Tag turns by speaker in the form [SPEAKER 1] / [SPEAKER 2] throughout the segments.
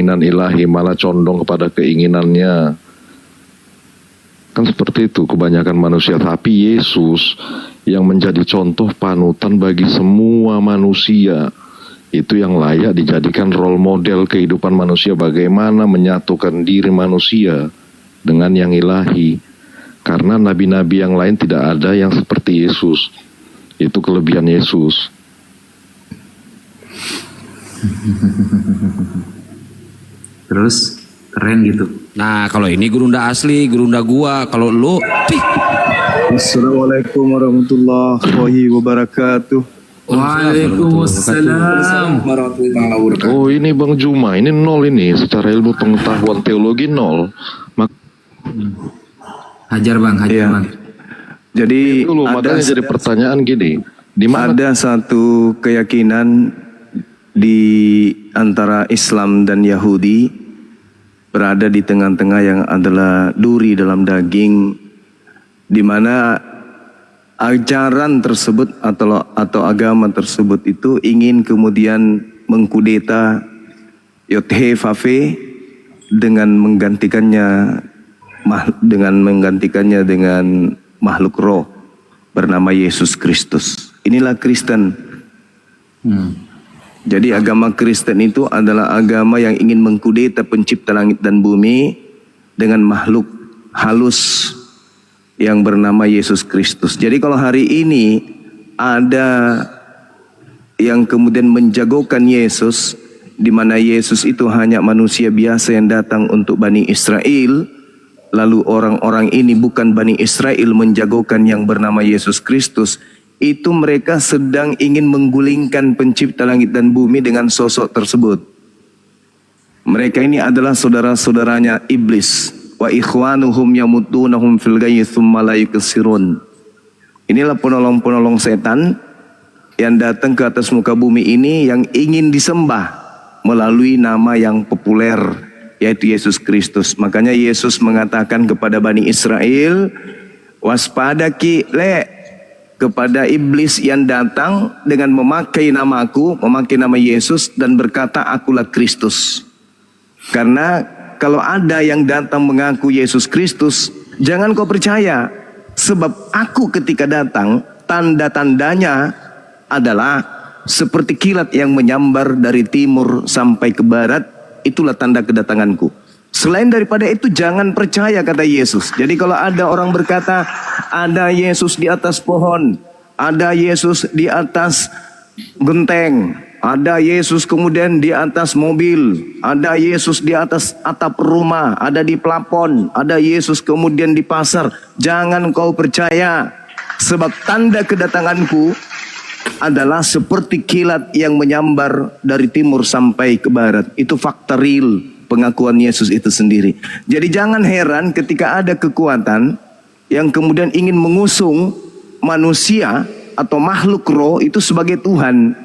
[SPEAKER 1] keinginan ilahi, malah condong kepada keinginannya. Kan seperti itu kebanyakan manusia. Tapi Yesus yang menjadi contoh panutan bagi semua manusia, itu yang layak dijadikan role model kehidupan manusia, bagaimana menyatukan diri manusia dengan yang ilahi. Karena nabi-nabi yang lain tidak ada yang seperti Yesus. Itu kelebihan Yesus.
[SPEAKER 2] Terus keren gitu.
[SPEAKER 3] Nah, kalau ini gurunda asli, gurunda gua. Kalau lu,
[SPEAKER 4] Assalamualaikum warahmatullahi wabarakatuh.
[SPEAKER 2] Waalaikumsalam warahmatullahi wabarakatuh.
[SPEAKER 1] Oh, ini Bang Juma, ini nol ini secara ilmu pengetahuan teologi nol.
[SPEAKER 2] Hajar Bang,
[SPEAKER 4] Ya.
[SPEAKER 2] Bang.
[SPEAKER 4] Jadi
[SPEAKER 1] Dulu, makanya jadi pertanyaan gini, di mana
[SPEAKER 4] ada satu keyakinan di antara Islam dan Yahudi berada di tengah-tengah yang adalah duri dalam daging, di mana ajaran tersebut atau agama tersebut itu ingin kemudian mengkudeta Yod-Heh-Vav-He dengan menggantikannya dengan makhluk roh bernama Yesus Kristus. Inilah Kristen. Jadi agama Kristen itu adalah agama yang ingin mengkudeta pencipta langit dan bumi dengan makhluk halus yang bernama Yesus Kristus. Jadi kalau hari ini ada yang kemudian menjagokan Yesus, di mana Yesus itu hanya manusia biasa yang datang untuk Bani Israel, lalu orang-orang ini bukan Bani Israel menjagokan yang bernama Yesus Kristus, itu mereka sedang ingin menggulingkan pencipta langit dan bumi dengan sosok tersebut. Mereka ini adalah saudara-saudaranya iblis. Wa ikhwanuhum yamutunahum fil ghayyi tsumma la yuksirun. Inilah penolong-penolong setan yang datang ke atas muka bumi ini yang ingin disembah melalui nama yang populer, yaitu Yesus Kristus. Makanya Yesus mengatakan kepada Bani Israel, waspada ki le kepada iblis yang datang dengan memakai namaku, memakai nama Yesus dan berkata akulah Kristus. Karena kalau ada yang datang mengaku Yesus Kristus, jangan kau percaya. Sebab aku ketika datang, tanda-tandanya adalah seperti kilat yang menyambar dari timur sampai ke barat. Itulah tanda kedatanganku. Selain daripada itu jangan percaya, kata Yesus. Jadi kalau ada orang berkata ada Yesus di atas pohon, ada Yesus di atas genteng, ada Yesus kemudian di atas mobil, ada Yesus di atas atap rumah, ada di plafon, ada Yesus kemudian di pasar, jangan kau percaya. Sebab tanda kedatanganku adalah seperti kilat yang menyambar dari timur sampai ke barat. Itu fakta real pengakuan Yesus itu sendiri. Jadi jangan heran ketika ada kekuatan yang kemudian ingin mengusung manusia atau makhluk roh itu sebagai Tuhan.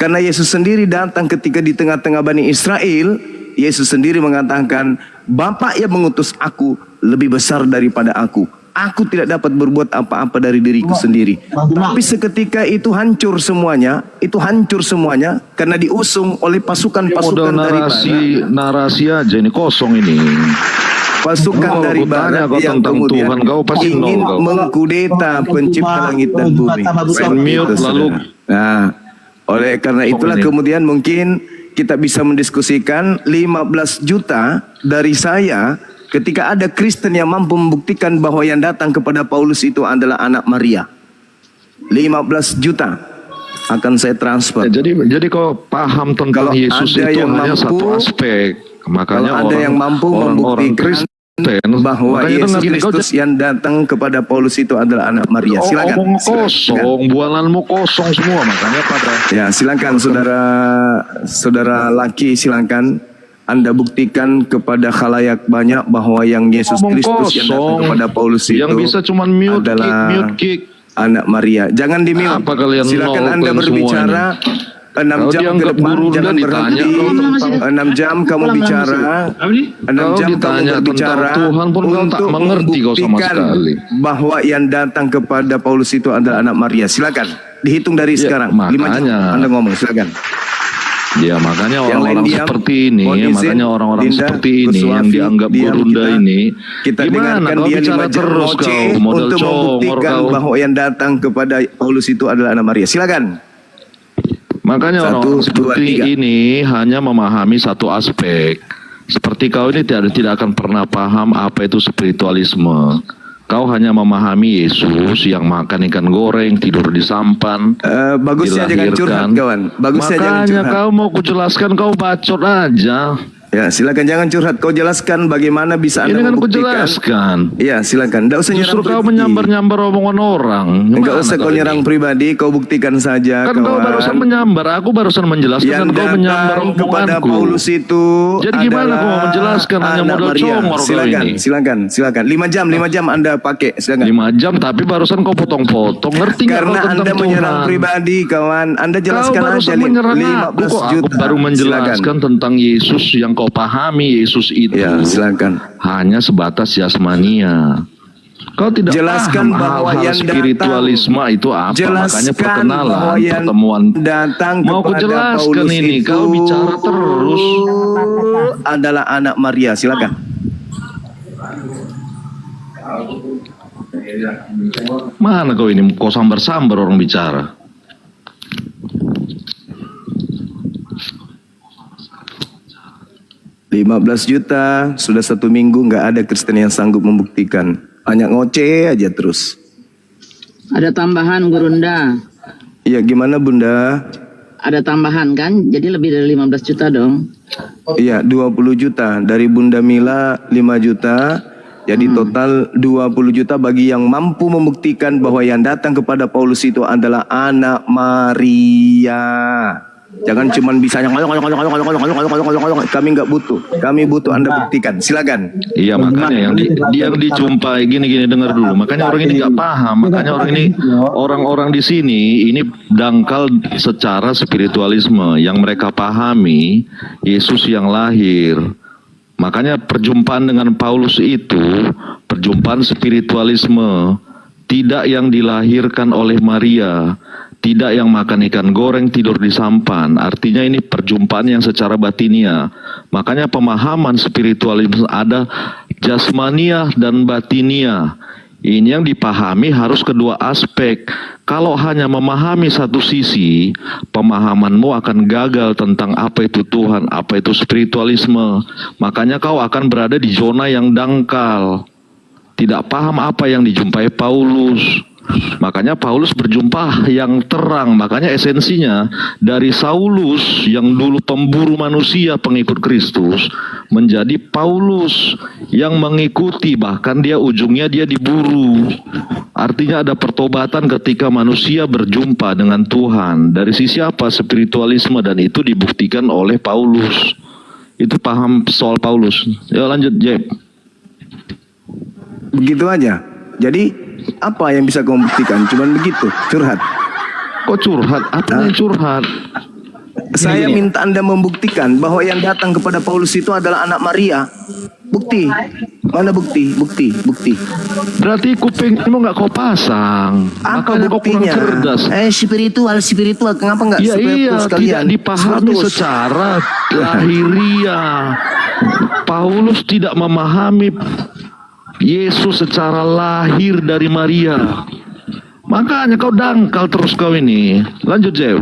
[SPEAKER 4] Karena Yesus sendiri datang ketika di tengah-tengah Bani Israel, Yesus sendiri mengatakan, Bapa yang mengutus aku lebih besar daripada aku. Aku tidak dapat berbuat apa-apa dari diriku sendiri. Tapi seketika itu hancur semuanya, karena diusung oleh pasukan-pasukan dari barat.
[SPEAKER 1] narasi aja ini kosong ini.
[SPEAKER 4] Pasukan dari barat yang kemudian Tuhan, kau pasti ingin mengkudeta pencipta langit dan bumi. Nah, oleh karena itulah kemudian mungkin kita bisa mendiskusikan 15 juta dari saya. Ketika ada Kristen yang mampu membuktikan bahwa yang datang kepada Paulus itu adalah anak Maria, 15 juta akan saya transfer.
[SPEAKER 1] Jadi kalau paham tentang kalau Yesus itu hanya satu aspek. Makanya
[SPEAKER 4] kalau ada yang mampu membuktikan bahwa Yesus Kristus yang datang kepada Paulus itu adalah anak Maria. Silakan.
[SPEAKER 1] Kosong, bualanmu kosong semua. Makanya pada.
[SPEAKER 4] Ya, silakan saudara laki, silakan. Anda buktikan kepada khalayak banyak bahwa yang Yesus Kristus yang datang kepada Paulus itu
[SPEAKER 1] yang bisa cuman mute kick
[SPEAKER 4] anak Maria. Jangan di mute. Silakan Anda berbicara 6 jam ke depan, jangan berhenti. 6 jam kamu bicara. 6 jam kamu berbicara
[SPEAKER 1] Tuhan pun
[SPEAKER 4] untuk membuktikan bahwa yang datang kepada Paulus itu adalah anak Maria. Silakan dihitung dari sekarang. 5 jam Anda ngomong, silakan.
[SPEAKER 1] Ya makanya
[SPEAKER 4] Yang lain
[SPEAKER 1] orang-orang
[SPEAKER 4] diam.
[SPEAKER 1] seperti ini,
[SPEAKER 4] Mohon izin,
[SPEAKER 1] makanya orang-orang
[SPEAKER 4] Dinda,
[SPEAKER 1] seperti ini
[SPEAKER 4] Gus
[SPEAKER 1] yang
[SPEAKER 4] Wafi,
[SPEAKER 1] dianggap
[SPEAKER 4] diam
[SPEAKER 1] gurunda
[SPEAKER 4] kita.
[SPEAKER 1] ini,
[SPEAKER 4] Kita
[SPEAKER 1] gimana
[SPEAKER 4] dengarkan
[SPEAKER 1] kau
[SPEAKER 4] dia
[SPEAKER 1] bicara
[SPEAKER 4] 5 jam
[SPEAKER 1] terus
[SPEAKER 4] ngoceh
[SPEAKER 1] kau, model
[SPEAKER 4] untuk
[SPEAKER 1] congor
[SPEAKER 4] membuktikan
[SPEAKER 1] kau.
[SPEAKER 4] bahwa yang datang kepada Paulus itu adalah anak Maria. Silakan.
[SPEAKER 1] Makanya
[SPEAKER 4] 1,
[SPEAKER 1] orang-orang
[SPEAKER 4] 2,
[SPEAKER 1] seperti
[SPEAKER 4] 3.
[SPEAKER 1] ini hanya memahami satu aspek. Seperti kau ini tidak akan pernah paham apa itu spiritualisme. Kau hanya memahami Yesus yang makan ikan goreng, tidur di sampan,
[SPEAKER 4] Bagusnya jangan curhat,
[SPEAKER 1] dilahirkan.
[SPEAKER 4] kawan. Bagusnya jangan
[SPEAKER 1] Makanya
[SPEAKER 4] curhat.
[SPEAKER 1] kau mau kujelaskan, kau bacot aja.
[SPEAKER 4] Ya, silakan jangan curhat. Kau jelaskan bagaimana bisa Anda
[SPEAKER 1] Ini kan
[SPEAKER 4] membuktikan.
[SPEAKER 1] kujelaskan.
[SPEAKER 4] Ya, silakan. Enggak usah
[SPEAKER 1] Justru kau
[SPEAKER 4] pribadi.
[SPEAKER 1] menyambar-nyambar omongan orang.
[SPEAKER 4] Enggak
[SPEAKER 1] Gimana
[SPEAKER 4] usah kau
[SPEAKER 1] kau
[SPEAKER 4] nyerang
[SPEAKER 1] ini?
[SPEAKER 4] pribadi, kau buktikan saja,
[SPEAKER 1] Kan kau
[SPEAKER 4] kawan.
[SPEAKER 1] barusan menyambar, aku barusan menjelaskan
[SPEAKER 4] Yang
[SPEAKER 1] dan kau menyambar
[SPEAKER 4] datang kepada
[SPEAKER 1] omonganku.
[SPEAKER 4] Paulus itu
[SPEAKER 1] Jadi gimana kau mau menjelaskan hanya
[SPEAKER 4] anak
[SPEAKER 1] modal
[SPEAKER 4] Maria.
[SPEAKER 1] congor kau
[SPEAKER 4] Silakan,
[SPEAKER 1] ini?
[SPEAKER 4] silakan. 5 jam Anda pakai, silakan.
[SPEAKER 1] 5 jam tapi barusan kau potong-potong. Ngerti nggak
[SPEAKER 4] Karena
[SPEAKER 1] kau tentang
[SPEAKER 4] Anda menyerang
[SPEAKER 1] Tuhan?
[SPEAKER 4] pribadi, kawan. Anda
[SPEAKER 1] Kau
[SPEAKER 4] jelaskan aja,
[SPEAKER 1] barusan
[SPEAKER 4] Lim.
[SPEAKER 1] menyerang
[SPEAKER 4] 15
[SPEAKER 1] aku kok. Aku
[SPEAKER 4] juta.
[SPEAKER 1] baru menjelaskan
[SPEAKER 4] Silakan.
[SPEAKER 1] tentang Yesus yang kau pahami. Yesus itu
[SPEAKER 4] Ya, silakan.
[SPEAKER 1] hanya sebatas jasmania. Kau tidak
[SPEAKER 4] Jelaskan
[SPEAKER 1] paham
[SPEAKER 4] bahwa
[SPEAKER 1] hal-hal
[SPEAKER 4] yang
[SPEAKER 1] spiritualisme itu apa. Makanya
[SPEAKER 4] Jelaskan
[SPEAKER 1] perkenalan,
[SPEAKER 4] bahwa yang
[SPEAKER 1] pertemuan.
[SPEAKER 4] datang
[SPEAKER 1] Mau
[SPEAKER 4] kepada
[SPEAKER 1] kujelaskan
[SPEAKER 4] Paulus
[SPEAKER 1] ini,
[SPEAKER 4] itu
[SPEAKER 1] kau bicara terus.
[SPEAKER 4] adalah anak Maria. Silakan.
[SPEAKER 1] Mana kau ini? Kau sambar-sambar orang bicara.
[SPEAKER 4] $15 juta, sudah 1 minggu nggak ada Kristen yang sanggup membuktikan. Hanya ngoceh aja terus.
[SPEAKER 5] Ada tambahan Gurunda.
[SPEAKER 4] Iya, gimana Bunda?
[SPEAKER 5] Ada tambahan kan? Jadi lebih dari 15 juta dong.
[SPEAKER 4] Iya, 20 juta. Dari Bunda Mila 5 juta. Jadi total 20 juta bagi yang mampu membuktikan bahwa yang datang kepada Paulus itu adalah anak Maria. Jangan cuma bisa kami nggak butuh. Kami butuh Anda buktikan. Silakan.
[SPEAKER 1] Iya makanya yang dijumpai gini dengar dulu. Makanya orang ini nggak paham. Makanya orang di sini ini dangkal secara spiritualisme. Yang mereka pahami Yesus yang lahir. Makanya perjumpaan dengan Paulus itu perjumpaan spiritualisme, tidak yang dilahirkan oleh Maria, tidak yang makan ikan goreng tidur di sampan. Artinya ini perjumpaan yang secara batinia. Makanya pemahaman spiritualisme ada jasmania dan batinia. Ini yang dipahami harus kedua aspek. Kalau hanya memahami satu sisi, pemahamanmu akan gagal tentang apa itu Tuhan, apa itu spiritualisme. Makanya kau akan berada di zona yang dangkal. Tidak paham apa yang dijumpai Paulus. Makanya Paulus berjumpa yang terang. Makanya esensinya dari Saulus yang dulu pemburu manusia pengikut Kristus menjadi Paulus yang mengikuti, bahkan dia ujungnya dia diburu. Artinya ada pertobatan ketika manusia berjumpa dengan Tuhan. Dari sisi apa? Spiritualisme, dan itu dibuktikan oleh Paulus. Itu paham soal Paulus. Ya lanjut Jeb.
[SPEAKER 4] Begitu aja. Jadi apa yang bisa kamu buktikan? Cuman begitu, curhat.
[SPEAKER 1] Kok curhat? Apa yang curhat?
[SPEAKER 4] Saya minta Anda membuktikan bahwa yang datang kepada Paulus itu adalah anak Maria. Bukti. Mana bukti? Bukti.
[SPEAKER 1] Berarti kupingmu nggak kau pasang.
[SPEAKER 4] Apa
[SPEAKER 1] Makanya kau kurang
[SPEAKER 4] buktinya?
[SPEAKER 1] cerdas.
[SPEAKER 4] Spiritual. Kenapa nggak
[SPEAKER 1] Ya
[SPEAKER 4] supaya
[SPEAKER 1] iya,
[SPEAKER 4] full sekalian?
[SPEAKER 1] tidak dipahami
[SPEAKER 4] 100.
[SPEAKER 1] secara lahiriah. Paulus tidak memahami Yesus secara lahir dari Maria. Makanya kau dangkal terus kau ini. Lanjut Jeff.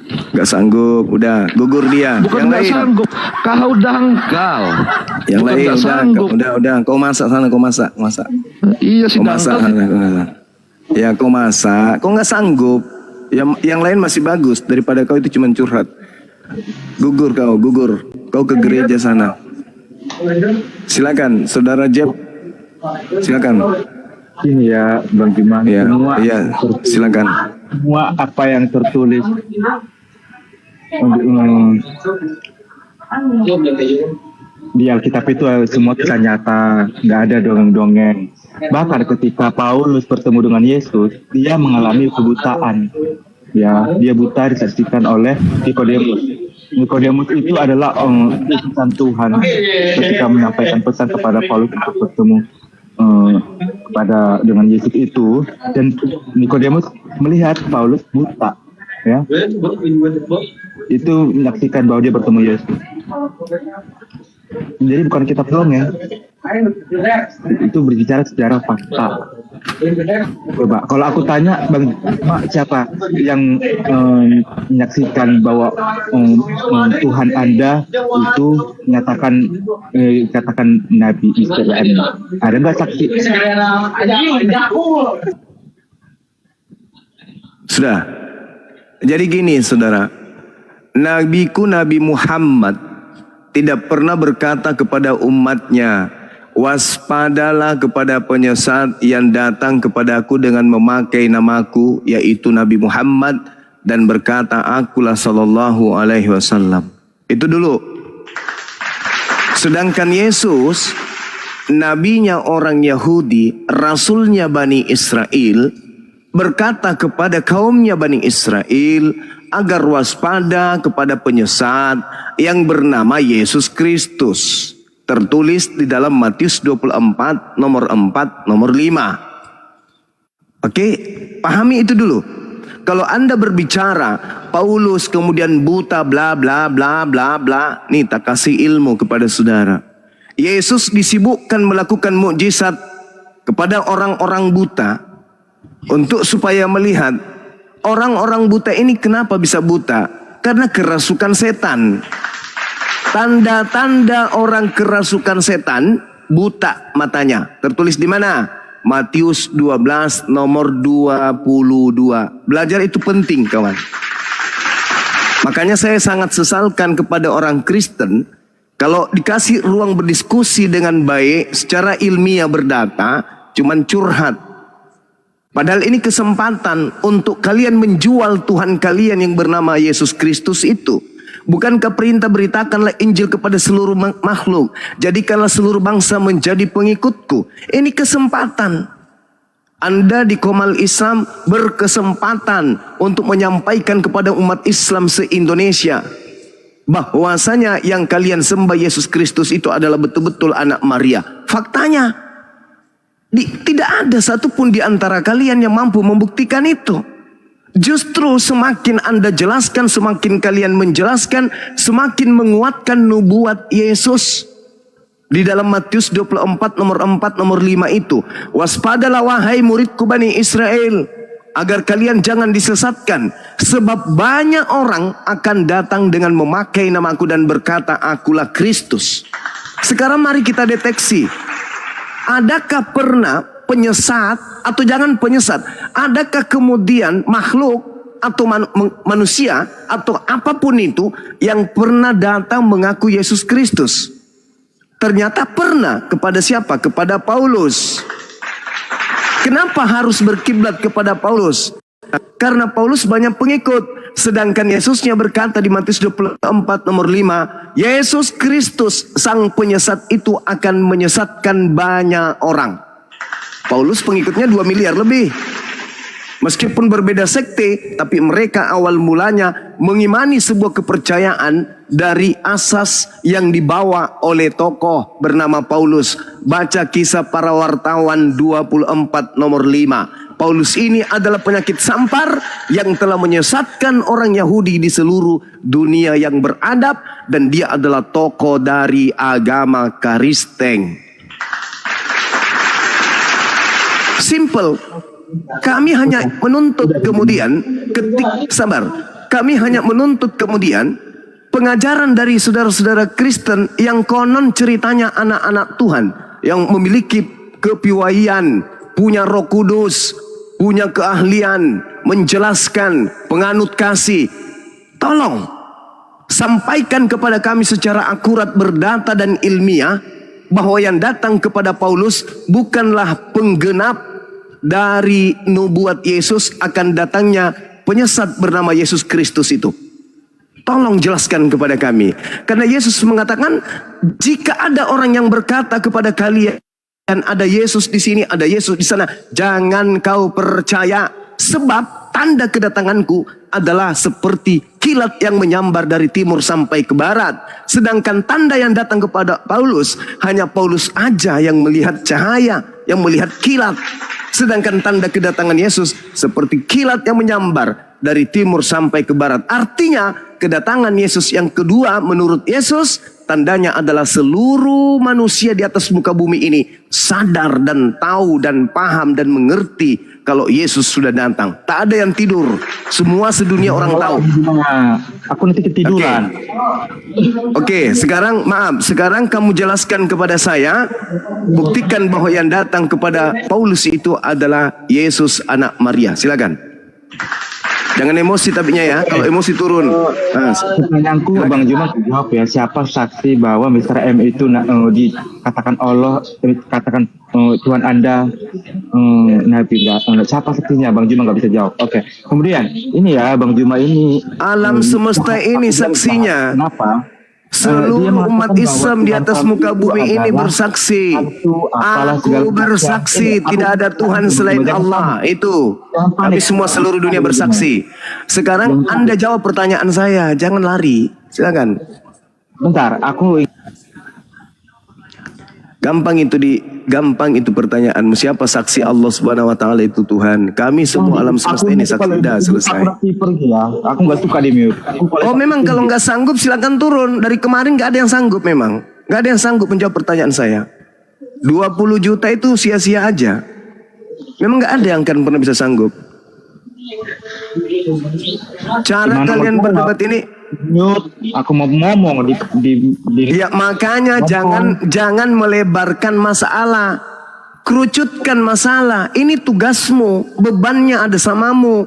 [SPEAKER 4] Gak sanggup, udah gugur dia.
[SPEAKER 1] Bukan
[SPEAKER 4] Yang
[SPEAKER 1] nggak
[SPEAKER 4] lain,
[SPEAKER 1] sanggup, kau dangkal.
[SPEAKER 4] yang
[SPEAKER 1] Bukan
[SPEAKER 4] lain
[SPEAKER 1] nggak sanggup.
[SPEAKER 4] udah. Kau masak sana, kau masak.
[SPEAKER 1] Iya sih
[SPEAKER 4] Kau masak
[SPEAKER 1] dangkal.
[SPEAKER 4] sana, kau masak. Ya kau masak, kau nggak sanggup. Yang lain masih bagus daripada kau itu cuma curhat. Gugur. Kau ke gereja sana. Silakan, Saudara Jeb. Silakan.
[SPEAKER 6] Ini ya Bang Dimang,
[SPEAKER 4] Iya, silakan.
[SPEAKER 6] semua apa yang tertulis di Alkitab itu semua kisah nyata, nggak ada dongeng-dongeng. Bahkan ketika Paulus bertemu dengan Yesus, dia mengalami kebutaan. Ya, dia buta disaksikan oleh Nikodemus. Nikodemus itu adalah utusan Tuhan ketika menyampaikan pesan kepada Paulus untuk bertemu dengan Yesus itu, dan Nikodemus melihat Paulus buta, ya. itu menyaksikan bahwa dia bertemu Yesus. Jadi bukan kitab dongeng, itu berbicara secara fakta. Coba kalau aku tanya Bang Mak, siapa yang menyaksikan bahwa Tuhan Anda itu katakan Nabi Israel? Ada nggak saksi?
[SPEAKER 4] Sudah. Jadi gini saudara, Nabiku Nabi Muhammad tidak pernah berkata kepada umatnya, waspadalah kepada penyesat yang datang kepadaku dengan memakai namaku, yaitu Nabi Muhammad, dan berkata, akulah sallallahu alaihi wasallam. Itu dulu. Sedangkan Yesus, nabinya orang Yahudi, rasulnya Bani Israel, berkata kepada kaumnya Bani Israel agar waspada kepada penyesat yang bernama Yesus Kristus. Tertulis di dalam Matius 24 nomor 4 nomor 5. Oke, pahami itu dulu. Kalau Anda berbicara Paulus kemudian buta bla bla bla bla bla, nih tak kasih ilmu kepada saudara. Yesus disibukkan melakukan mukjizat kepada orang-orang buta untuk supaya melihat orang-orang buta ini kenapa bisa buta? Karena kerasukan setan. Tanda-tanda orang kerasukan setan, buta matanya. Tertulis di mana? Matius 12 nomor 22. Belajar itu penting kawan. Makanya saya sangat sesalkan kepada orang Kristen kalau dikasih ruang berdiskusi dengan baik secara ilmiah berdata, cuman curhat. Padahal ini kesempatan untuk kalian menjual Tuhan kalian yang bernama Yesus Kristus itu. Bukankah perintah beritakanlah Injil kepada seluruh makhluk, jadikanlah seluruh bangsa menjadi pengikutku. Ini kesempatan. Anda di Komal Islam berkesempatan untuk menyampaikan kepada umat Islam se-Indonesia bahwasanya yang kalian sembah Yesus Kristus itu adalah betul-betul anak Maria. Faktanya tidak ada satupun di antara kalian yang mampu membuktikan itu. Justru semakin Anda jelaskan, semakin kalian menjelaskan, semakin menguatkan nubuat Yesus. Di dalam Matius 24 nomor 4 nomor 5 itu, waspadalah wahai muridku Bani Israel, agar kalian jangan disesatkan, sebab banyak orang akan datang dengan memakai namaku dan berkata, akulah Kristus. Sekarang mari kita deteksi, adakah pernah penyesat atau jangan penyesat, adakah kemudian makhluk atau manusia atau apapun itu yang pernah datang mengaku Yesus Kristus? Ternyata pernah. Kepada siapa? Kepada Paulus. Kenapa harus berkiblat kepada Paulus? Karena Paulus banyak pengikut. Sedangkan Yesusnya berkata di Matius 24 nomor 5, Yesus Kristus sang penyesat itu akan menyesatkan banyak orang. Paulus pengikutnya 2 miliar lebih. Meskipun berbeda sekte, tapi mereka awal mulanya mengimani sebuah kepercayaan dari asas yang dibawa oleh tokoh bernama Paulus. Baca Kisah Para Wartawan 24 nomor 5. Paulus ini adalah penyakit sampar yang telah menyesatkan orang Yahudi di seluruh dunia yang beradab, dan dia adalah tokoh dari agama Kristen. Simple. Kami hanya menuntut kemudian kami hanya menuntut kemudian pengajaran dari saudara-saudara Kristen yang konon ceritanya anak-anak Tuhan yang memiliki kepiawaian, punya Roh Kudus, punya keahlian, menjelaskan, penganut kasih. Tolong sampaikan kepada kami secara akurat, berdata dan ilmiah bahwa yang datang kepada Paulus bukanlah penggenap dari nubuat Yesus akan datangnya penyesat bernama Yesus Kristus itu. Tolong jelaskan kepada kami. Karena Yesus mengatakan, jika ada orang yang berkata kepada kalian, ada Yesus di sini, ada Yesus di sana, jangan kau percaya, sebab tanda kedatanganku adalah seperti kilat yang menyambar dari timur sampai ke barat. Sedangkan tanda yang datang kepada Paulus, hanya Paulus aja yang melihat cahaya, yang melihat kilat. Sedangkan tanda kedatangan Yesus seperti kilat yang menyambar dari timur sampai ke barat. Artinya kedatangan Yesus yang kedua menurut Yesus tandanya adalah seluruh manusia di atas muka bumi ini sadar dan tahu dan paham dan mengerti kalau Yesus sudah datang. Tak ada yang tidur. Semua sedunia orang tahu.
[SPEAKER 6] Aku nanti ketiduran.
[SPEAKER 4] Oke, sekarang maaf, sekarang kamu jelaskan kepada saya, buktikan bahwa yang datang kepada Paulus itu adalah Yesus anak Maria. Silakan. Jangan emosi tapinya ya, kalau emosi turun.
[SPEAKER 6] Pertanyaanku Bang Juma jawab ya, siapa saksi bahwa Mr. M itu dikatakan Allah, katakan Tuhan Anda Nabi, siapa saksinya? Bang Juma nggak bisa jawab. Oke. Kemudian ini ya Bang Juma ini
[SPEAKER 4] alam semesta ini saksinya.
[SPEAKER 6] Kenapa?
[SPEAKER 4] Seluruh umat Islam di atas muka bumi ini bersaksi. Aku bersaksi tidak ada Tuhan selain Allah. Itu. Tapi semua seluruh dunia bersaksi. Sekarang Anda jawab pertanyaan saya. Jangan lari. Silakan.
[SPEAKER 6] Bentar, aku
[SPEAKER 4] Gampang itu pertanyaanmu. Siapa saksi Allah Subhanahu wa taala itu Tuhan? Kami semua alam semesta ini saksi. Dah selesai.
[SPEAKER 6] Aku nggak suka di mute.
[SPEAKER 4] Oh memang kalau nggak sanggup silakan turun. Dari kemarin nggak ada yang sanggup memang. Nggak ada yang sanggup menjawab pertanyaan saya. 20 juta itu sia-sia aja. Memang nggak ada yang akan pernah bisa sanggup. Cara kalian berdebat ini
[SPEAKER 6] mute. Aku mau ngomong di
[SPEAKER 4] ya makanya jangan melebarkan masalah. Kerucutkan masalah. Ini tugasmu, bebannya ada samamu.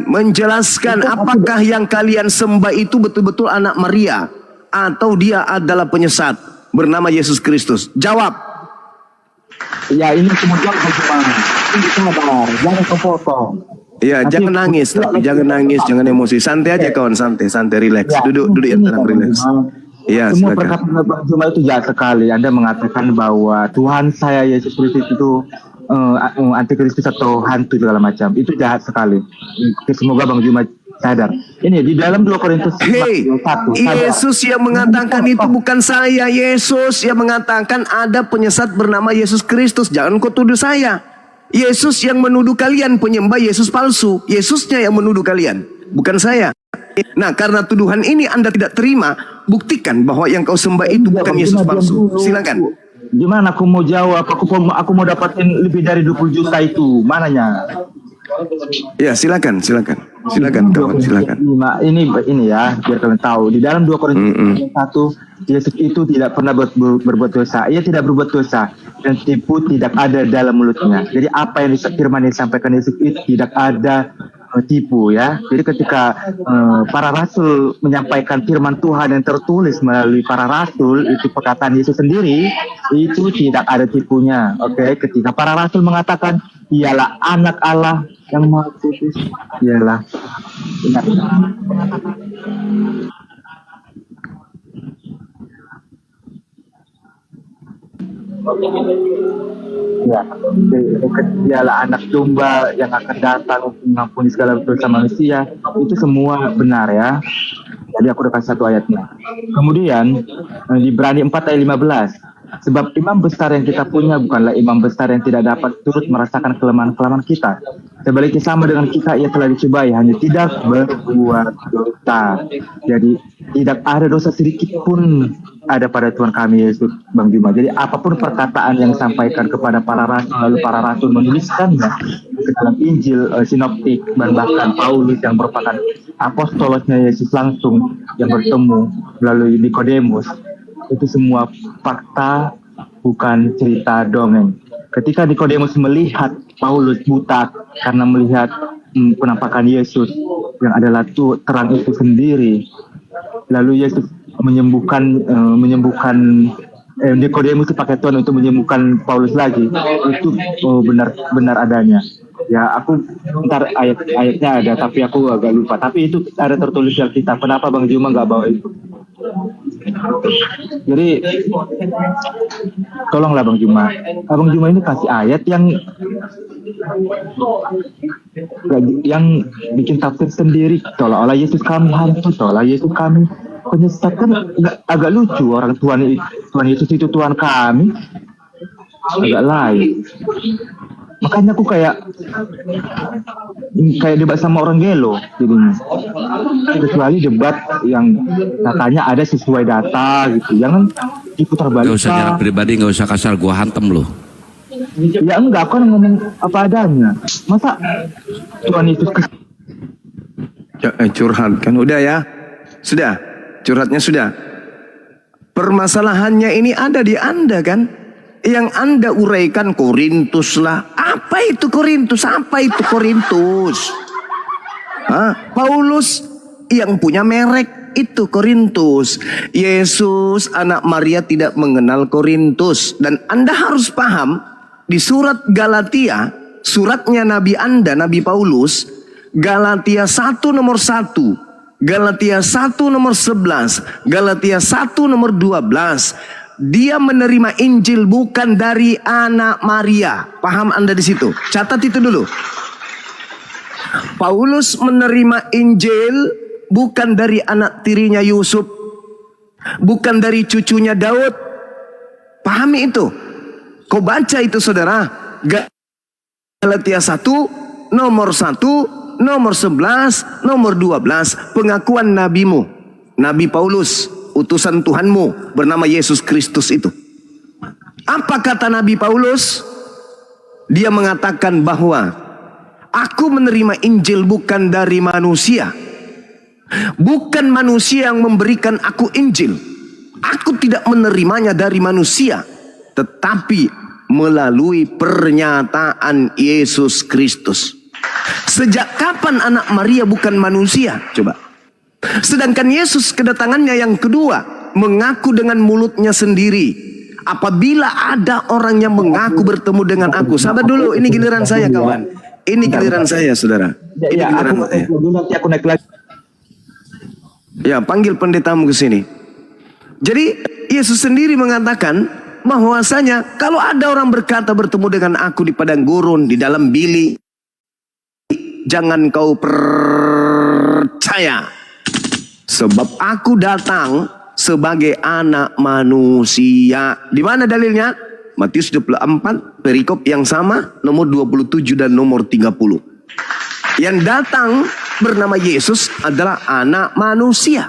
[SPEAKER 4] Menjelaskan apakah yang kalian sembah itu betul-betul anak Maria atau dia adalah penyesat bernama Yesus Kristus. Jawab.
[SPEAKER 6] Ya ini kemudian bagaimana? Ini sabar, jangan kepotong.
[SPEAKER 4] Ya, jangan nangis, jangan emosi. Santai aja kawan, santai, relax.
[SPEAKER 6] Ya,
[SPEAKER 4] duduk yang tenang, relax. Ya,
[SPEAKER 6] semua
[SPEAKER 4] silakan.
[SPEAKER 6] perkataan Bang Juma itu jahat sekali. Anda mengatakan bahwa Tuhan saya Yesus Kristus itu antikristus atau hantu segala macam. Itu jahat sekali. Semoga Bang Juma sadar. Ini di dalam 2 Korintus 1.
[SPEAKER 4] Yesus yang mengatakan itu bukan saya. Yesus yang mengatakan ada penyesat bernama Yesus Kristus. Jangan kau tuduh saya. Yesus yang menuduh kalian penyembah Yesus palsu. Yesusnya yang menuduh kalian, bukan saya. Nah, karena tuduhan ini Anda tidak terima, buktikan bahwa yang kau sembah itu bukan Yesus palsu. Silakan.
[SPEAKER 6] Gimana aku mau jawab? Aku mau dapatin lebih dari 20 juta itu. Mananya?
[SPEAKER 4] Ya, silakan kawan, silakan.
[SPEAKER 6] Nah, ini ya, biar kalian tahu. Di dalam 2 Korintus 1, Yesus itu tidak pernah berbuat dosa. Ia tidak berbuat dosa dan tipu tidak ada dalam mulutnya. Jadi apa yang firman yang disampaikan Yesus itu tidak ada tipu ya. Jadi ketika para rasul menyampaikan firman Tuhan yang tertulis melalui para rasul, itu perkataan Yesus sendiri, itu tidak ada tipunya. Oke, ketika para rasul mengatakan ialah anak Allah yang Maha Kudus, ialah benar. Ya, dialah anak domba yang akan datang untuk mengampuni segala dosa manusia. Itu semua benar ya. Jadi aku udah kasih satu ayatnya. Kemudian di Ibrani 4 ayat 15. Sebab imam besar yang kita punya bukanlah imam besar yang tidak dapat turut merasakan kelemahan-kelemahan kita. Sebaliknya sama dengan kita, ia telah dicobai, hanya tidak berbuat dosa. Jadi tidak ada dosa sedikit pun ada pada Tuhan kami Yesus, Bang Juma. Jadi apapun perkataan yang disampaikan kepada para rasul, lalu para rasul menuliskannya ke dalam Injil sinoptik, dan bahkan Paulus yang merupakan apostolosnya Yesus langsung yang bertemu melalui Nikodemus, itu semua fakta, bukan cerita dongeng. Ketika Nikodemus melihat Paulus buta karena melihat penampakan Yesus yang adalah terang itu sendiri, lalu Yesus menyembuhkan Nikodemus pakai Tuhan untuk menyembuhkan Paulus lagi, itu benar adanya. Ya, aku ntar ayatnya ada, tapi aku agak lupa. Tapi itu ada tertulis di Alkitab. Kenapa Bang Juma nggak bawa itu? Jadi tolonglah Bang Juma. Bang Juma ini kasih ayat yang bikin tafsir sendiri. Seolah-olah Yesus kami hantu, seolah Yesus kami penyesat. Kan agak lucu, orang Tuhan Yesus itu Tuhan kami. Agak lain. Makanya aku kayak debat sama orang gelo jadinya. Kecuali debat yang katanya ada sesuai data gitu. Jangan diputar balik.
[SPEAKER 3] Gak usah nyerang pribadi, gak usah kasar, gua hantem loh.
[SPEAKER 6] Ya enggak, aku kan ngomong apa adanya. Masa Tuhan Yesus
[SPEAKER 4] Curhat kan udah ya. Sudah. Curhatnya sudah. Permasalahannya ini ada di Anda kan? Yang Anda uraikan Korintus lah. Apa itu Korintus? Apa itu Korintus? Paulus yang punya merek itu Korintus. Yesus anak Maria tidak mengenal Korintus. Dan Anda harus paham di surat Galatia, suratnya Nabi Anda, Nabi Paulus, Galatia 1 nomor 1, Galatia 1 nomor 11, Galatia 1 nomor 12. Dia menerima Injil bukan dari anak Maria. Paham Anda di situ? Catat itu dulu. Paulus menerima Injil bukan dari anak tirinya Yusuf, bukan dari cucunya Daud. Pahami itu. Kau baca itu saudara. Galatia 1 nomor 1, nomor 11, nomor 12. Pengakuan nabimu, Nabi Paulus, utusan Tuhanmu bernama Yesus Kristus itu. Apa kata Nabi Paulus? Dia mengatakan bahwa aku menerima Injil bukan dari manusia. Bukan manusia yang memberikan aku Injil. Aku tidak menerimanya dari manusia, tetapi melalui pernyataan Yesus Kristus. Sejak kapan anak Maria bukan manusia? Coba. Sedangkan Yesus kedatangannya yang kedua mengaku dengan mulutnya sendiri. Apabila ada orang yang mengaku bertemu dengan aku. Sabar dulu, ini giliran saya kawan. Ini giliran saya saudara. Ini giliran saya.
[SPEAKER 6] Nanti aku naik lagi.
[SPEAKER 4] Ya, panggil pendetamu ke sini. Jadi Yesus sendiri mengatakan bahwasanya kalau ada orang berkata bertemu dengan aku di padang gurun, di dalam bilik, jangan kau percaya. Sebab aku datang sebagai anak manusia. Di mana dalilnya? Matius 24, perikop yang sama, nomor 27 dan nomor 30. Yang datang bernama Yesus adalah anak manusia.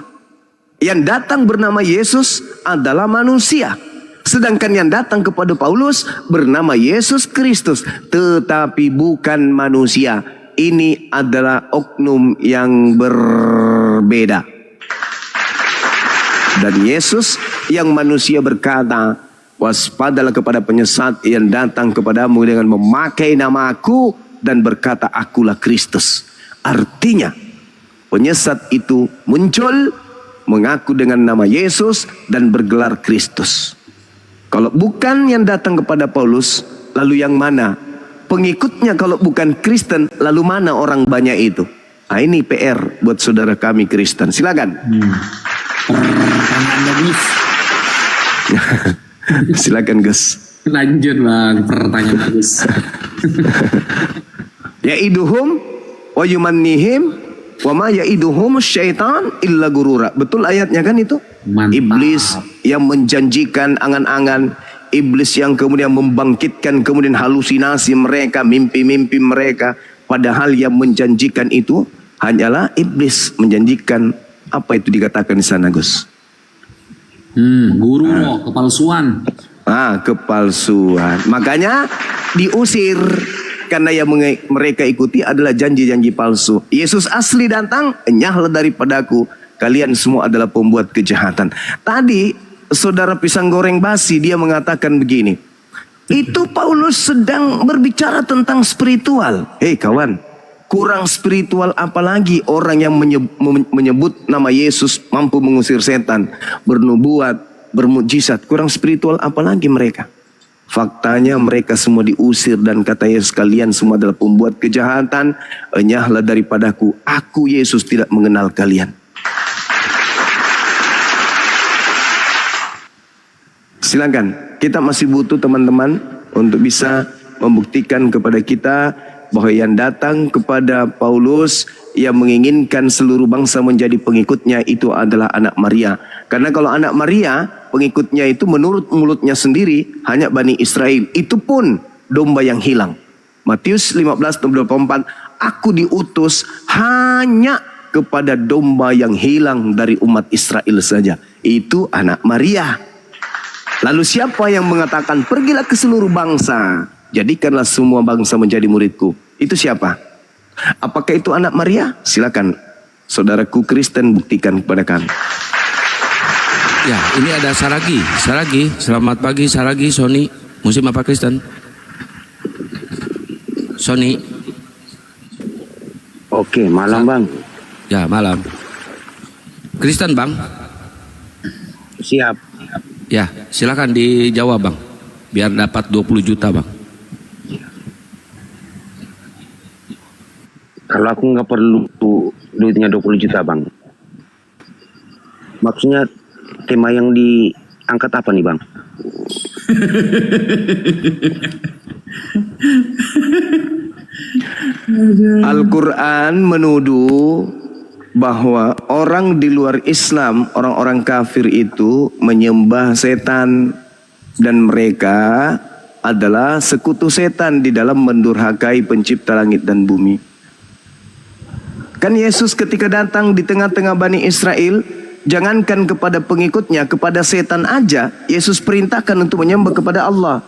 [SPEAKER 4] Yang datang bernama Yesus adalah manusia. Sedangkan yang datang kepada Paulus bernama Yesus Kristus, tetapi bukan manusia. Ini adalah oknum yang berbeda. Dan Yesus yang manusia berkata, waspadalah kepada penyesat yang datang kepadamu dengan memakai nama aku dan berkata akulah Kristus. Artinya penyesat itu muncul mengaku dengan nama Yesus dan bergelar Kristus. Kalau bukan yang datang kepada Paulus, lalu yang mana? Pengikutnya kalau bukan Kristen, lalu mana orang banyak itu? Nah, ini PR buat saudara kami Kristen. Silakan.
[SPEAKER 2] Pertanyaan bagus.
[SPEAKER 4] Silakan Gus.
[SPEAKER 2] Lanjut bang, pertanyaan bagus.
[SPEAKER 4] Ya'iduhum wa yumannihim wa ma ya'iduhum syaitan illa gurura. Betul ayatnya kan itu?
[SPEAKER 2] Mantap.
[SPEAKER 4] Iblis yang menjanjikan angan-angan, iblis yang kemudian membangkitkan kemudian halusinasi mereka, mimpi-mimpi mereka, padahal yang menjanjikan itu hanyalah iblis menjanjikan. Apa itu dikatakan di sana, Gus?
[SPEAKER 2] Guru kepalsuan.
[SPEAKER 4] Kepalsuan. Makanya diusir karena yang mereka ikuti adalah janji-janji palsu. Yesus asli datang, enyahlah daripadaku, kalian semua adalah pembuat kejahatan. Tadi saudara pisang goreng basi dia mengatakan begini. Itu Paulus sedang berbicara tentang spiritual. Hei kawan, kurang spiritual apalagi orang yang menyebut nama Yesus mampu mengusir setan, bernubuat, bermukjizat. Kurang spiritual apalagi mereka. Faktanya mereka semua diusir dan kata Yesus, kalian semua adalah pembuat kejahatan, enyahlah daripadaku, aku Yesus tidak mengenal kalian. Silakan, kita masih butuh teman-teman untuk bisa membuktikan kepada kita bahwa yang datang kepada Paulus yang menginginkan seluruh bangsa menjadi pengikutnya itu adalah anak Maria. Karena kalau anak Maria pengikutnya itu menurut mulutnya sendiri hanya Bani Israel. Itu pun domba yang hilang. Matius 15:24, aku diutus hanya kepada domba yang hilang dari umat Israel saja. Itu anak Maria. Lalu siapa yang mengatakan pergilah ke seluruh bangsa, jadikanlah semua bangsa menjadi muridku? Itu siapa? Apakah itu anak Maria? Silakan saudaraku Kristen buktikan kepada kami.
[SPEAKER 3] Ya, ini ada Saragi. Saragi, selamat pagi Saragi, Sony. Muslim apa Kristen? Sony.
[SPEAKER 7] Oke, malam bang.
[SPEAKER 3] Ya, malam. Kristen bang?
[SPEAKER 7] Siap.
[SPEAKER 3] Ya, silakan dijawab bang. Biar dapat 20 juta bang.
[SPEAKER 7] Kalau aku nggak perlu duitnya 20 juta bang. Maksudnya tema yang diangkat apa nih bang?
[SPEAKER 4] Al-Quran menuduh bahwa orang di luar Islam, orang-orang kafir itu menyembah setan, dan mereka adalah sekutu setan di dalam mendurhakai pencipta langit dan bumi. Kan Yesus ketika datang di tengah-tengah Bani Israel, jangankan kepada pengikutnya, kepada setan aja Yesus perintahkan untuk menyembah kepada Allah.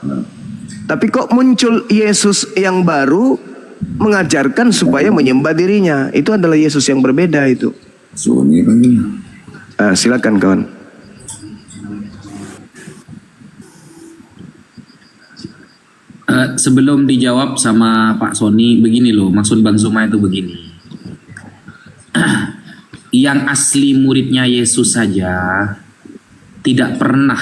[SPEAKER 4] Tapi kok muncul Yesus yang baru mengajarkan supaya menyembah dirinya? Itu adalah Yesus yang berbeda itu. Silakan kawan.
[SPEAKER 2] Sebelum dijawab sama Pak Sony, begini loh, maksud Bang Zuma itu begini. Yang asli muridnya Yesus saja tidak pernah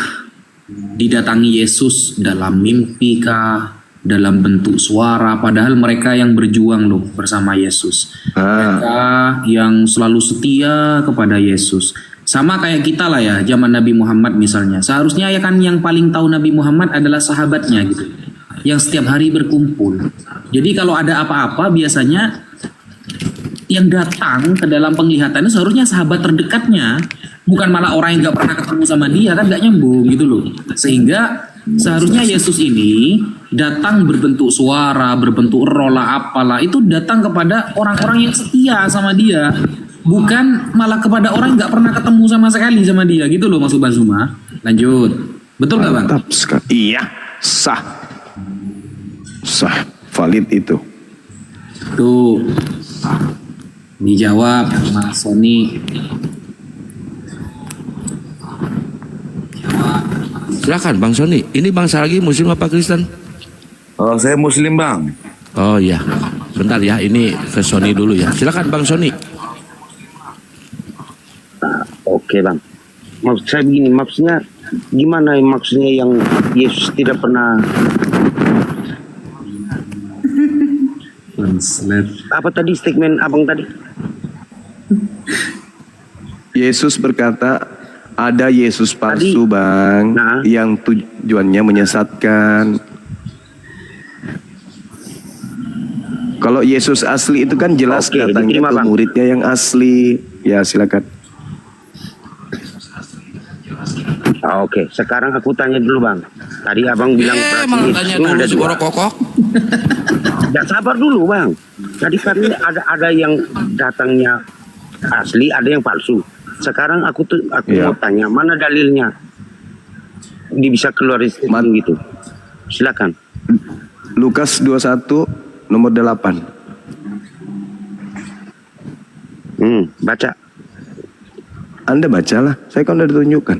[SPEAKER 2] didatangi Yesus dalam mimpi kah, dalam bentuk suara, padahal mereka yang berjuang loh bersama Yesus. Mereka yang selalu setia kepada Yesus. Sama kayak kita lah ya, zaman Nabi Muhammad misalnya. Seharusnya ya kan yang paling tahu Nabi Muhammad adalah sahabatnya gitu, yang setiap hari berkumpul. Jadi kalau ada apa-apa biasanya yang datang ke dalam penglihatannya seharusnya sahabat terdekatnya, bukan malah orang yang gak pernah ketemu sama dia, kan gak nyambung gitu loh. Sehingga seharusnya Yesus ini datang berbentuk suara, berbentuk roh lah apalah, itu datang kepada orang-orang yang setia sama dia, bukan malah kepada orang yang gak pernah ketemu sama sekali sama dia gitu loh, maksud Bang Zuma. Lanjut, betul gak Bang?
[SPEAKER 4] Mantap sekali. Iya, sah, valid itu.
[SPEAKER 2] Tuh, dijawab Mas Sony.
[SPEAKER 3] Silakan Bang Sony. Ini Bang Saragi Muslim apa Kristen?
[SPEAKER 8] Oh, saya Muslim bang.
[SPEAKER 3] Oh iya. Bentar ya, ini ke Sony dulu ya. Silakan Bang Sony.
[SPEAKER 7] Oke bang. Maksud saya begini, maksudnya gimana maksudnya yang Yesus tidak pernah apa tadi statement abang tadi?
[SPEAKER 4] Yesus berkata ada Yesus palsu bang, yang tujuannya menyesatkan. Kalau Yesus asli itu kan jelas datangnya ke muridnya yang asli. Ya silakan.
[SPEAKER 7] Oke, sekarang aku tanya dulu bang. Tadi abang bilang
[SPEAKER 3] malah tanya dulu si Borokokok.
[SPEAKER 7] Ya sabar dulu bang. Tadi kan ada yang datangnya asli, ada yang palsu. Sekarang aku mau tanya, mana dalilnya? Dia bisa keluar gitu. Silakan.
[SPEAKER 4] Lukas 21 nomor 8.
[SPEAKER 7] Baca.
[SPEAKER 4] Anda bacalah, saya kan udah ditunjukkan.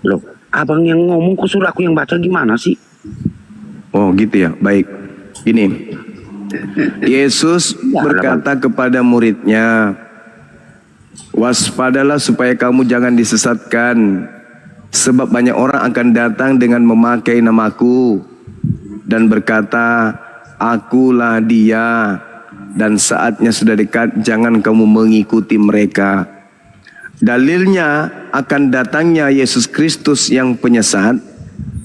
[SPEAKER 7] Loh, abang yang ngomong kok suruh aku yang baca, gimana sih?
[SPEAKER 4] Oh gitu ya, baik. Gini, Yesus berkata kepada muridnya, waspadalah supaya kamu jangan disesatkan, sebab banyak orang akan datang dengan memakai namaku dan berkata, akulah dia, dan saatnya sudah dekat, jangan kamu mengikuti mereka. Dalilnya akan datangnya Yesus Kristus yang penyesat,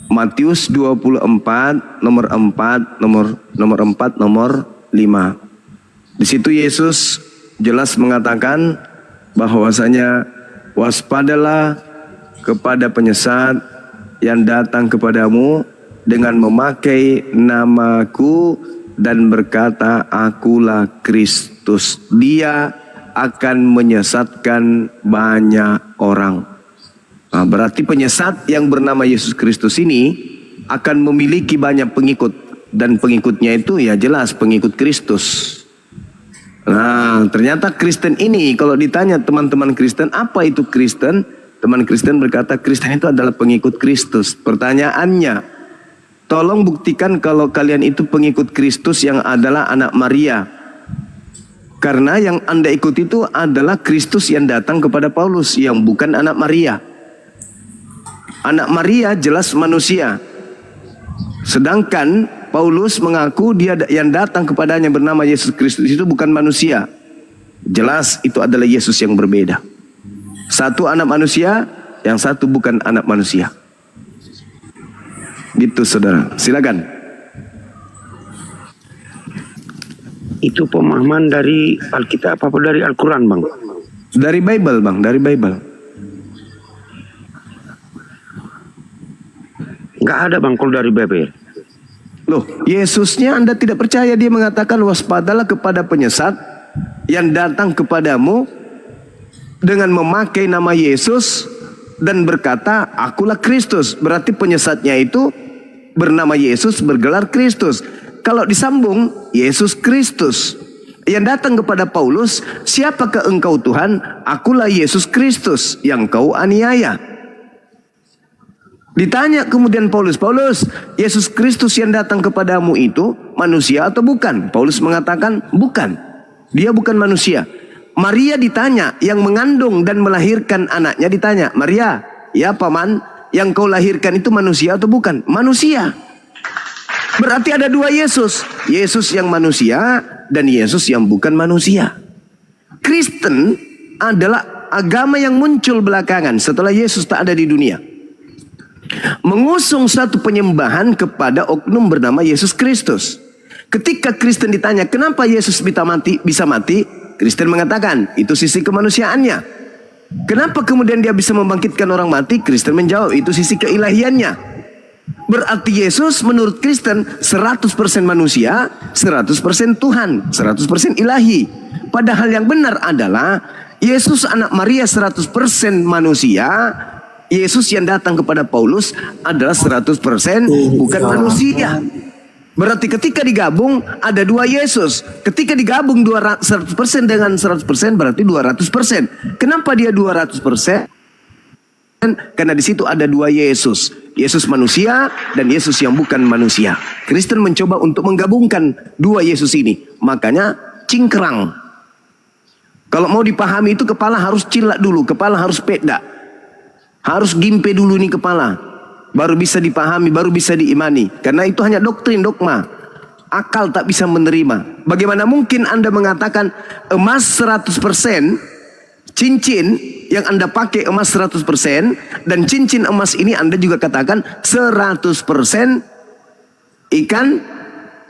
[SPEAKER 4] Matius 24 nomor 4 nomor 5. Di situ Yesus jelas mengatakan bahwasanya waspadalah kepada penyesat yang datang kepadamu dengan memakai namaku dan berkata, akulah Kristus. Dia akan menyesatkan banyak orang. Nah, berarti penyesat yang bernama Yesus Kristus ini akan memiliki banyak pengikut. Dan pengikutnya itu ya jelas pengikut Kristus. Nah, ternyata Kristen ini kalau ditanya teman-teman Kristen, apa itu Kristen? Teman Kristen berkata Kristen itu adalah pengikut Kristus. Pertanyaannya, tolong buktikan kalau kalian itu pengikut Kristus yang adalah anak Maria. Karena yang Anda ikuti itu adalah Kristus yang datang kepada Paulus, yang bukan anak Maria. Anak Maria jelas manusia. Sedangkan Paulus mengaku dia yang datang kepadanya bernama Yesus Kristus itu bukan manusia. Jelas itu adalah Yesus yang berbeda. Satu anak manusia, yang satu bukan anak manusia. Gitu saudara, silakan.
[SPEAKER 7] Itu pemahaman dari Alkitab apa dari Al-Quran, Bang?
[SPEAKER 4] Dari Bible, Bang, dari Bible.
[SPEAKER 7] Nggak ada, Bang, kalau dari Bible.
[SPEAKER 4] Loh, Yesusnya Anda tidak percaya, dia mengatakan waspadalah kepada penyesat yang datang kepadamu dengan memakai nama Yesus dan berkata, akulah Kristus. Berarti penyesatnya itu bernama Yesus, bergelar Kristus. Kalau disambung, Yesus Kristus yang datang kepada Paulus, siapakah engkau Tuhan? Akulah Yesus Kristus yang kau aniaya. Ditanya kemudian Paulus, Yesus Kristus yang datang kepadamu itu manusia atau bukan? Paulus mengatakan bukan, dia bukan manusia. Maria ditanya, yang mengandung dan melahirkan anaknya ditanya, Maria, ya paman, yang kau lahirkan itu manusia atau bukan? Manusia. Berarti ada dua Yesus, Yesus yang manusia dan Yesus yang bukan manusia. Kristen adalah agama yang muncul belakangan setelah Yesus tak ada di dunia, mengusung satu penyembahan kepada oknum bernama Yesus Kristus. Ketika Kristen ditanya kenapa Yesus bisa mati, Kristen mengatakan itu sisi kemanusiaannya. Kenapa kemudian dia bisa membangkitkan orang mati? Kristen menjawab itu sisi keilahiannya. Berarti Yesus menurut Kristen 100% manusia, 100% Tuhan, 100% ilahi. Padahal yang benar adalah Yesus anak Maria 100% manusia. Yesus yang datang kepada Paulus adalah 100% bukan manusia. Berarti ketika digabung ada dua Yesus. Ketika digabung 100% dengan 100% berarti 200%. Kenapa dia 200%? Karena di situ ada dua Yesus. Yesus manusia dan Yesus yang bukan manusia. Kristen mencoba untuk menggabungkan dua Yesus ini. Makanya cingkrang. Kalau mau dipahami itu kepala harus cilak dulu, kepala harus peda. Harus gimpe dulu nih kepala. Baru bisa dipahami, baru bisa diimani. Karena itu hanya doktrin, dogma. Akal tak bisa menerima. Bagaimana mungkin Anda mengatakan emas 100%, cincin yang Anda pakai emas 100%, dan cincin emas ini Anda juga katakan 100% ikan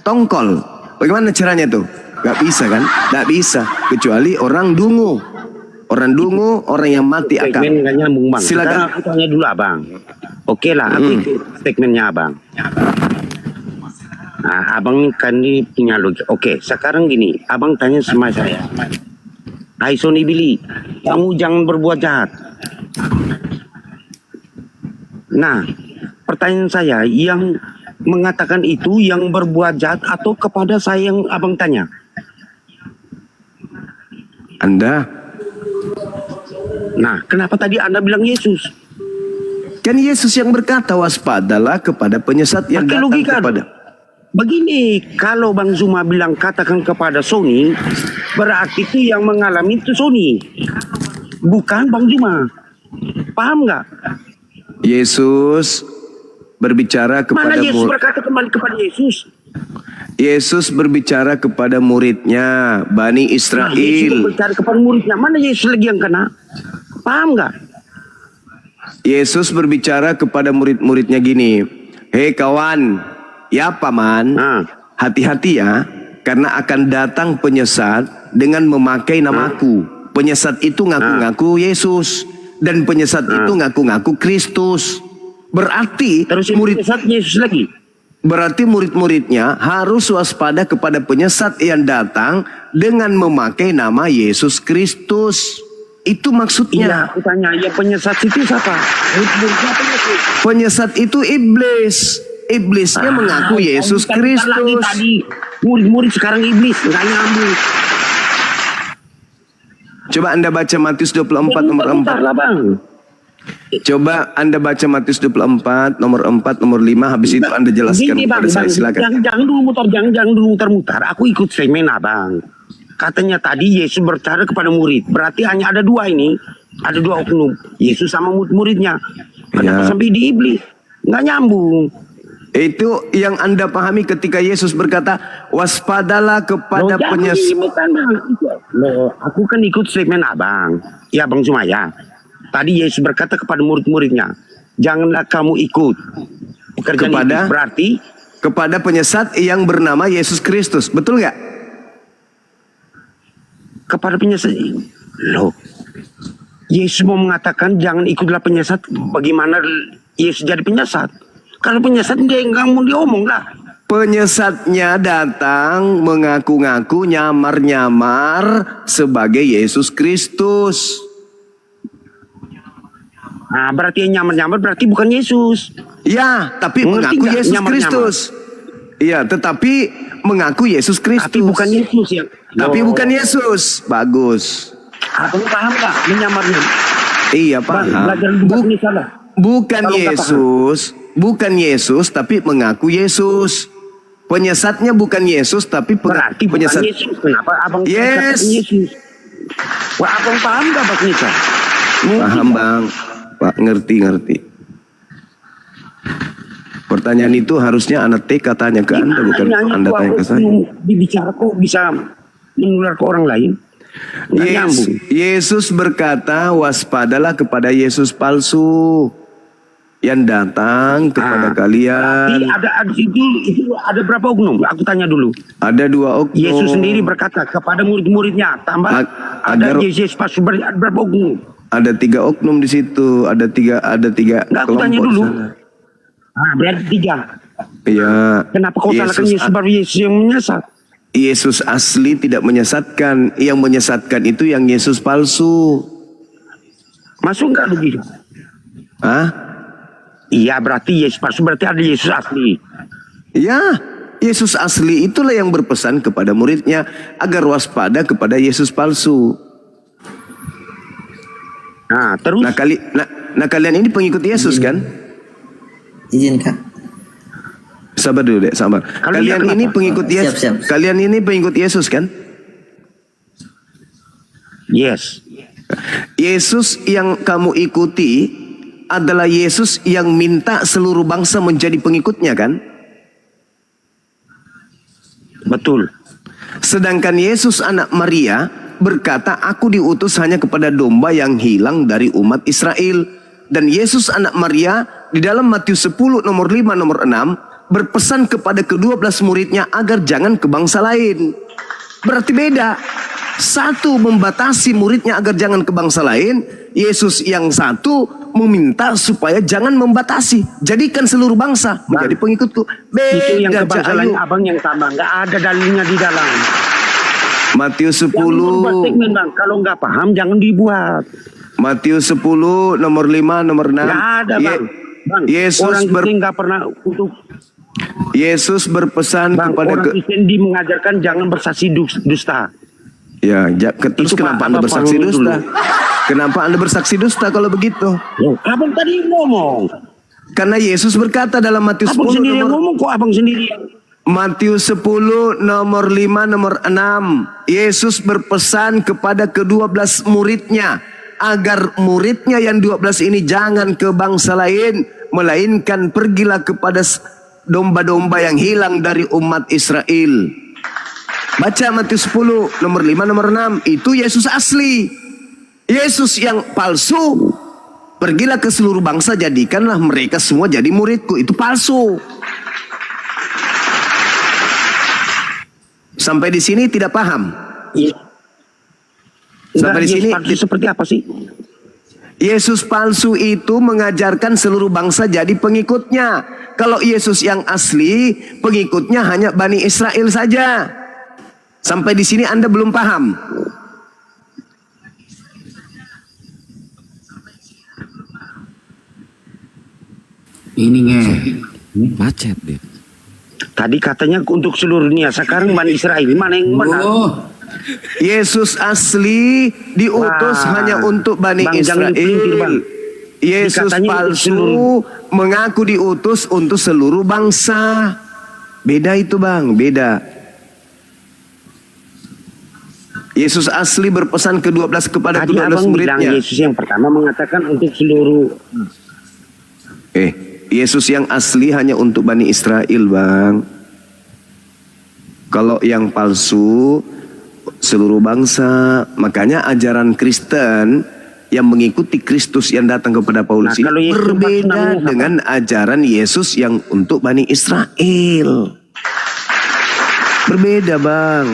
[SPEAKER 4] tongkol. Bagaimana caranya tuh? Gak bisa kan? Gak bisa. Kecuali orang dungu. Orang dungu, orang yang mati akal.
[SPEAKER 7] Segmen nggak nyambung, Bang.
[SPEAKER 4] Silakan.
[SPEAKER 7] Sekarang aku tanya dulu, Abang. Oke lah, aku ikut segmennya Abang. Nah, Abang kan ini punya logika. Oke, sekarang gini, Abang tanya sama saya. Hai Sony Billy, kamu jangan berbuat jahat. Nah, pertanyaan saya, yang mengatakan itu yang berbuat jahat atau kepada saya yang Abang tanya?
[SPEAKER 4] Anda.
[SPEAKER 7] Nah, kenapa tadi Anda bilang Yesus?
[SPEAKER 4] Kan Yesus yang berkata waspadalah kepada penyesat yang
[SPEAKER 7] Pakai
[SPEAKER 4] datang
[SPEAKER 7] logika.
[SPEAKER 4] kepada.
[SPEAKER 7] Begini, kalau Bang Zuma bilang katakan kepada Sony, berarti itu yang mengalami itu Sony, bukan Bang Zuma. Paham nggak?
[SPEAKER 4] Yesus berbicara kepada
[SPEAKER 7] Mana Yesus berkata kembali kepada Yesus?
[SPEAKER 4] Yesus berbicara kepada muridnya, Bani
[SPEAKER 7] Nah, Yesus
[SPEAKER 4] Israel.
[SPEAKER 7] berbicara kepada muridnya. Mana Yesus lagi yang kena? Paham nggak?
[SPEAKER 4] Yesus berbicara kepada murid-muridnya gini, hei kawan, ya paman,
[SPEAKER 7] Nah,
[SPEAKER 4] hati-hati ya, karena akan datang penyesat dengan memakai namaku. Penyesat itu ngaku-ngaku Yesus, dan penyesat itu ngaku-ngaku Kristus. Berarti
[SPEAKER 7] terus yang
[SPEAKER 4] murid
[SPEAKER 7] penyesat Yesus lagi.
[SPEAKER 4] Berarti murid-muridnya harus waspada kepada penyesat yang datang dengan memakai nama Yesus Kristus. Itu
[SPEAKER 7] Iya,
[SPEAKER 4] maksudnya.
[SPEAKER 7] aku tanya, ya penyesat itu siapa? Murid-muridnya penyesat.
[SPEAKER 4] Penyesat itu iblis. Iblisnya mengaku Yesus
[SPEAKER 7] Bukan lagi
[SPEAKER 4] Kristus.
[SPEAKER 7] tadi. Murid-murid sekarang iblis, nggak nyambung.
[SPEAKER 4] Coba Anda baca Matius 24 nomor 4.
[SPEAKER 7] Bentar lah bang.
[SPEAKER 4] Coba Anda baca Matius 24 nomor 4 nomor 5, habis itu Anda jelaskan
[SPEAKER 7] Gini,
[SPEAKER 4] kepada saya, silakan.
[SPEAKER 7] Jangan dulu muter-muter. Aku ikut semena bang. Katanya tadi Yesus berbicara kepada murid. Berarti hanya ada dua ini. Ada dua oknum. Yesus sama murid-muridnya. Kenapa
[SPEAKER 4] Ya.
[SPEAKER 7] sampai di iblis? Nggak nyambung.
[SPEAKER 4] Itu yang Anda pahami ketika Yesus berkata, waspadalah kepada penyesat.
[SPEAKER 7] Bukan bang. Loh, aku kan ikut statement abang. Ya bang Sumaya. Tadi Yesus berkata kepada murid-muridnya, janganlah kamu ikut pekerjaan
[SPEAKER 4] Kepada?
[SPEAKER 7] iblis. Berarti
[SPEAKER 4] Kepada penyesat yang bernama Yesus Kristus. Betul nggak?
[SPEAKER 7] kepada penyesat. Loh, Yesus mau mengatakan jangan ikutlah penyesat. Bagaimana Yesus jadi penyesat? Kalau penyesat dia nggak mau diomong lah.
[SPEAKER 4] Penyesatnya datang mengaku-ngaku nyamar-nyamar sebagai Yesus Kristus.
[SPEAKER 7] Nah, berarti yang nyamar-nyamar berarti bukan Yesus.
[SPEAKER 4] Ya, tapi
[SPEAKER 7] Mengerti
[SPEAKER 4] mengaku
[SPEAKER 7] nggak
[SPEAKER 4] Yesus
[SPEAKER 7] nyamar-nyamar?
[SPEAKER 4] Kristus. Iya, tetapi mengaku Yesus Kristus.
[SPEAKER 7] Tapi bukan Yesus yang.
[SPEAKER 4] Tapi
[SPEAKER 7] Loh,
[SPEAKER 4] bukan Yesus. Bagus.
[SPEAKER 7] Abang paham nggak menyamarnya?
[SPEAKER 4] Iya,
[SPEAKER 7] Bang,
[SPEAKER 4] paham.
[SPEAKER 7] belajar di buku ini salah.
[SPEAKER 4] Bukan
[SPEAKER 7] Kalau nggak
[SPEAKER 4] Yesus, bukan Yesus, tapi mengaku Yesus. Penyesatnya bukan Yesus, tapi
[SPEAKER 7] Berarti bukan
[SPEAKER 4] penyesat.
[SPEAKER 7] Yesus. Kenapa abang
[SPEAKER 4] Yes.
[SPEAKER 7] katakan Yesus? Wah, abang paham nggak Bang Nisa?
[SPEAKER 4] Paham bang, Pak, ngerti. Pertanyaan itu harusnya anak TK tanya ke Anda, bukan Anda tanya ke saya.
[SPEAKER 7] Dibicara kok bisa menular ke orang lain? Nggak nyambung.
[SPEAKER 4] Yesus berkata, waspadalah kepada Yesus palsu yang datang kepada kalian.
[SPEAKER 7] Berarti itu ada berapa oknum? Aku tanya dulu.
[SPEAKER 4] Ada dua oknum.
[SPEAKER 7] Yesus sendiri berkata kepada murid-muridnya, tambah ada
[SPEAKER 4] agar-
[SPEAKER 7] Yesus pas ada berapa oknum?
[SPEAKER 4] Ada 3 oknum di situ. Ada tiga
[SPEAKER 7] Nggak, aku tanya
[SPEAKER 4] kelompok
[SPEAKER 7] dulu.
[SPEAKER 4] di sana.
[SPEAKER 7] Berarti 3.
[SPEAKER 4] Iya.
[SPEAKER 7] Kenapa kau salahkan Yesus baru Yesus yang menyesat?
[SPEAKER 4] Yesus asli tidak menyesatkan. Yang menyesatkan itu yang Yesus palsu.
[SPEAKER 7] Masuk nggak begitu?
[SPEAKER 4] Hah?
[SPEAKER 7] Iya, berarti Yesus palsu, berarti ada Yesus asli.
[SPEAKER 4] Ya, Yesus asli itulah yang berpesan kepada muridnya agar waspada kepada Yesus palsu.
[SPEAKER 7] Nah, terus
[SPEAKER 4] Nah, kalian ini pengikut Yesus kan?
[SPEAKER 9] Izin Kak.
[SPEAKER 4] Sabar dulu dek, sabar.
[SPEAKER 7] Kalau
[SPEAKER 4] Kalian
[SPEAKER 7] iya,
[SPEAKER 4] ini
[SPEAKER 7] kenapa?
[SPEAKER 4] pengikut Yesus.
[SPEAKER 9] Siap.
[SPEAKER 4] Kalian ini pengikut Yesus kan?
[SPEAKER 7] yes.
[SPEAKER 4] Yesus yang kamu ikuti adalah Yesus yang minta seluruh bangsa menjadi pengikutnya kan?
[SPEAKER 7] Betul.
[SPEAKER 4] Sedangkan Yesus anak Maria berkata, aku diutus hanya kepada domba yang hilang dari umat Israel. Dan Yesus anak Maria di dalam Matius 10 nomor 5 nomor 6 berpesan kepada ke-12 muridnya agar jangan ke bangsa lain. Berarti beda. Satu membatasi muridnya agar jangan ke bangsa lain. Yesus yang satu meminta supaya jangan membatasi. Jadikan seluruh bangsa menjadi pengikutku.
[SPEAKER 7] Itu yang
[SPEAKER 4] Beda,
[SPEAKER 7] ke bangsa
[SPEAKER 4] Cak
[SPEAKER 7] lain,
[SPEAKER 4] Ayu.
[SPEAKER 7] abang yang tambah. Nggak ada dalilnya di dalam.
[SPEAKER 4] Matius
[SPEAKER 7] Yang berbuat
[SPEAKER 4] 10.
[SPEAKER 7] statement, Bang. Kalau nggak paham, jangan dibuat.
[SPEAKER 4] Matius 10 nomor 5 nomor 6.
[SPEAKER 7] Nggak ada, Bang. Bang,
[SPEAKER 4] Yesus
[SPEAKER 7] orang Kristen nggak pernah untuk
[SPEAKER 4] Yesus berpesan
[SPEAKER 7] Bang,
[SPEAKER 4] kepada
[SPEAKER 7] orang Kristen mengajarkan jangan bersaksi dusta.
[SPEAKER 4] terus
[SPEAKER 7] Itu
[SPEAKER 4] kenapa
[SPEAKER 7] Pak,
[SPEAKER 4] Anda
[SPEAKER 7] Bapak
[SPEAKER 4] bersaksi
[SPEAKER 7] dulu.
[SPEAKER 4] dusta? Kenapa Anda bersaksi dusta kalau begitu?
[SPEAKER 7] Abang tadi ngomong.
[SPEAKER 4] Karena Yesus berkata dalam Matius
[SPEAKER 7] Abang
[SPEAKER 4] 10
[SPEAKER 7] sendiri yang
[SPEAKER 4] nomor
[SPEAKER 7] ngomong kok abang sendiri.
[SPEAKER 4] Matius 10 nomor 5 nomor 6. Yesus berpesan kepada ke-12 muridnya agar muridnya yang 12 ini jangan ke bangsa lain, melainkan pergilah kepada domba-domba yang hilang dari umat Israel. Baca Matius 10 nomor 5 nomor 6. Itu Yesus asli. Yesus yang palsu, pergilah ke seluruh bangsa, jadikanlah mereka semua jadi muridku. Itu palsu. Sampai di sini tidak paham.
[SPEAKER 7] Iya.
[SPEAKER 4] Sampai di sini
[SPEAKER 7] seperti apa sih?
[SPEAKER 4] Yesus palsu itu mengajarkan seluruh bangsa jadi pengikutnya. Kalau Yesus yang asli, pengikutnya hanya Bani Israel saja. Sampai di sini Anda belum paham.
[SPEAKER 2] Ini
[SPEAKER 3] Macet dia.
[SPEAKER 7] Tadi katanya untuk seluruh dunia, sekarang Bani Israel. Mana yang benar?
[SPEAKER 2] Oh,
[SPEAKER 4] Yesus asli diutus
[SPEAKER 7] Wah,
[SPEAKER 4] hanya untuk Bani
[SPEAKER 7] Bang, jangan dipelintir, Bang.
[SPEAKER 4] Israel. Yesus
[SPEAKER 7] Dikatanya untuk
[SPEAKER 4] palsu
[SPEAKER 7] seluruh-
[SPEAKER 4] mengaku diutus untuk seluruh bangsa. Beda itu Bang, beda. Yesus asli berpesan ke-12 kepada
[SPEAKER 7] Tadi
[SPEAKER 4] ke-12
[SPEAKER 7] abang bilang
[SPEAKER 4] muridnya.
[SPEAKER 7] Yesus yang pertama mengatakan untuk seluruh.
[SPEAKER 4] Yesus yang asli hanya untuk Bani Israel Bang. Kalau yang palsu seluruh bangsa. Makanya ajaran Kristen yang mengikuti Kristus yang datang kepada Paulus
[SPEAKER 7] Nah, kalau
[SPEAKER 4] ini
[SPEAKER 7] Yesus
[SPEAKER 4] berbeda
[SPEAKER 7] namanya apa?
[SPEAKER 4] dengan ajaran Yesus yang untuk Bani Israel. Berbeda Bang.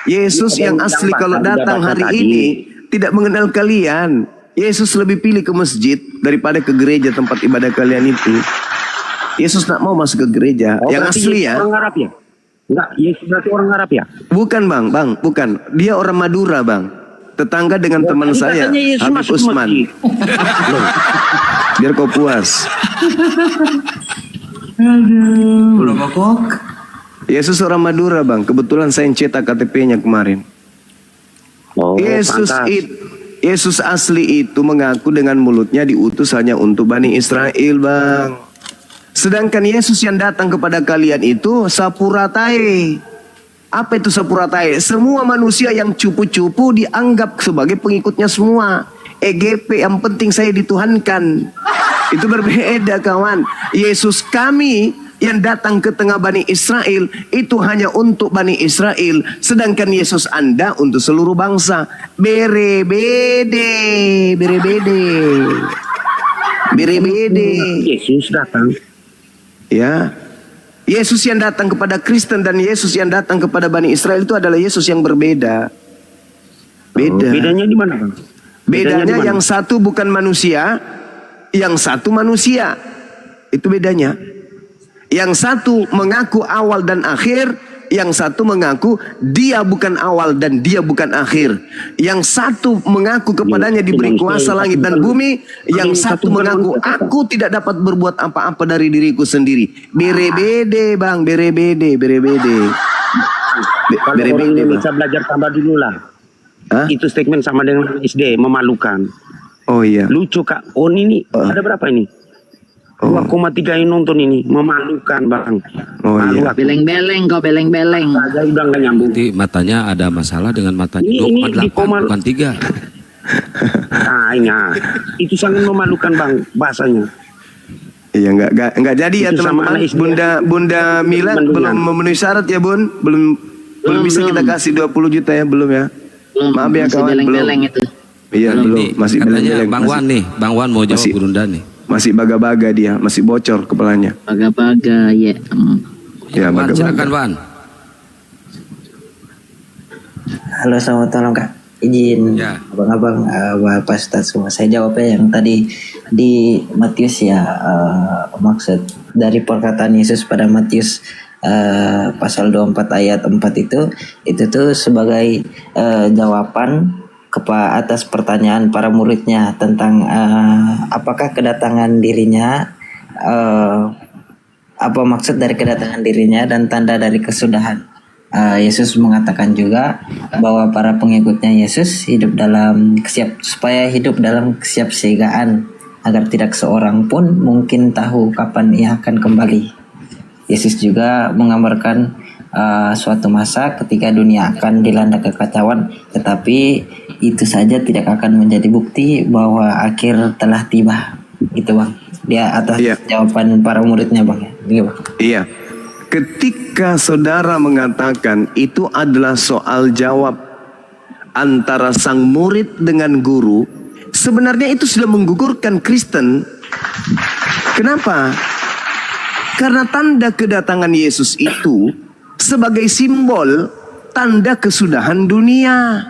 [SPEAKER 4] Yesus
[SPEAKER 7] Ada
[SPEAKER 4] yang
[SPEAKER 7] yang
[SPEAKER 4] asli
[SPEAKER 7] pasal
[SPEAKER 4] kalau
[SPEAKER 7] udah
[SPEAKER 4] datang
[SPEAKER 7] baca
[SPEAKER 4] hari
[SPEAKER 7] tadi.
[SPEAKER 4] ini tidak mengenal kalian. Yesus lebih pilih ke masjid daripada ke gereja tempat ibadah kalian itu. Yesus tak mau masuk ke gereja. Yang
[SPEAKER 7] berarti
[SPEAKER 4] asli
[SPEAKER 7] Yesus
[SPEAKER 4] ya.
[SPEAKER 7] orang Arab ya? Enggak, Yesus berarti orang Arab ya?
[SPEAKER 4] Bukan Bang, bukan. Dia orang Madura Bang. Tetangga dengan teman
[SPEAKER 7] Tadi
[SPEAKER 4] saya,
[SPEAKER 7] katanya Yesus
[SPEAKER 4] Habib
[SPEAKER 7] masuk
[SPEAKER 4] Usman.
[SPEAKER 7] masjid.
[SPEAKER 4] Biar kau puas.
[SPEAKER 9] Belum kok.
[SPEAKER 4] Yesus orang Madura Bang. Kebetulan saya yang cetak KTP-nya kemarin.
[SPEAKER 7] Oh,
[SPEAKER 4] Yesus
[SPEAKER 7] pantas.
[SPEAKER 4] Yesus asli itu mengaku dengan mulutnya diutus hanya untuk Bani Israel Bang. Sedangkan Yesus yang datang kepada kalian itu sapuratai. Apa itu sapuratai? Semua manusia yang cupu-cupu dianggap sebagai pengikutnya semua. EGP, yang penting saya dituhankan. Itu berbeda kawan. Yesus kami yang datang ke tengah Bani Israel itu hanya untuk Bani Israel. Sedangkan Yesus Anda untuk seluruh bangsa. Berebede.
[SPEAKER 7] Yesus datang.
[SPEAKER 4] Ya, Yesus yang datang kepada Kristen dan Yesus yang datang kepada Bani Israel itu adalah Yesus yang berbeda. Beda.
[SPEAKER 7] Bedanya di mana, Bang?
[SPEAKER 4] Bedanya
[SPEAKER 7] di mana?
[SPEAKER 4] yang satu bukan manusia, yang satu manusia. Itu bedanya. Yang satu mengaku awal dan akhir, yang satu mengaku dia bukan awal dan dia bukan akhir. Yang satu mengaku kepadanya diberi kuasa langit dan bumi, yang satu mengaku aku tidak dapat berbuat apa-apa dari diriku sendiri. Berebede Bang, berebede.
[SPEAKER 7] Kalau orang Indonesia belajar tambah dulu lah.
[SPEAKER 4] Hah?
[SPEAKER 7] Itu statement sama dengan SD, memalukan.
[SPEAKER 4] Oh iya.
[SPEAKER 7] Lucu Kak. Oh ini ada berapa ini? 2,3 yang nonton ini. Memalukan Bang.
[SPEAKER 4] Oh
[SPEAKER 7] Malu
[SPEAKER 4] iya.
[SPEAKER 7] aku.
[SPEAKER 5] Beleng-beleng kau beleng-beleng.
[SPEAKER 7] Saja udah nggak nyambung.
[SPEAKER 3] Nanti matanya ada masalah dengan matanya
[SPEAKER 7] Ini
[SPEAKER 3] 2,8
[SPEAKER 7] di koma-
[SPEAKER 3] bukan 3.
[SPEAKER 7] Nah, itu sangat memalukan Bang bahasanya.
[SPEAKER 4] Iya nggak jadi ya
[SPEAKER 7] Itu sama
[SPEAKER 4] teman-teman.
[SPEAKER 7] anak SD.
[SPEAKER 4] Bunda Mila
[SPEAKER 7] Bendungan.
[SPEAKER 4] belum memenuhi syarat ya Bun. Belum bisa kita kasih 20 juta ya belum ya.
[SPEAKER 5] Belum,
[SPEAKER 4] Maaf ya
[SPEAKER 5] masih
[SPEAKER 4] kawan
[SPEAKER 5] beleng-beleng
[SPEAKER 4] belum.
[SPEAKER 5] itu.
[SPEAKER 4] Iya
[SPEAKER 3] Ini
[SPEAKER 4] belum masih
[SPEAKER 3] katanya
[SPEAKER 4] beleng-beleng.
[SPEAKER 3] Bang Wan nih, Bang Wan mau jawab
[SPEAKER 4] Masih-
[SPEAKER 3] Burunda nih.
[SPEAKER 4] Masih baga-baga dia, masih bocor kepalanya.
[SPEAKER 5] Baga-baga ya.
[SPEAKER 4] Ya
[SPEAKER 3] Wan, silakan
[SPEAKER 4] baga-baga.
[SPEAKER 3] Wan.
[SPEAKER 9] Halo, selamat malam Kak. Izin
[SPEAKER 3] Ya.
[SPEAKER 9] abang-abang, Bapak Ustadz semua. Saya jawabnya yang tadi di Matius ya, maksud dari perkataan Yesus pada Matius pasal 24 ayat 4 itu tuh sebagai jawaban atas pertanyaan para muridnya tentang apakah kedatangan dirinya, apa maksud dari kedatangan dirinya dan tanda dari kesudahan. Yesus mengatakan juga bahwa para pengikutnya Yesus supaya hidup dalam kesiapsiagaan agar tidak seorang pun mungkin tahu kapan ia akan kembali. Yesus juga menggambarkan suatu masa ketika dunia akan dilanda kekacauan, tetapi itu saja tidak akan menjadi bukti bahwa akhir telah tiba. Itu Bang. Dia atas jawaban para muridnya Bang. Iya, Bang.
[SPEAKER 4] Iya. Ketika saudara mengatakan itu adalah soal jawab antara sang murid dengan guru, sebenarnya itu sudah menggugurkan Kristen. Kenapa? Karena tanda kedatangan Yesus itu sebagai simbol tanda kesudahan dunia.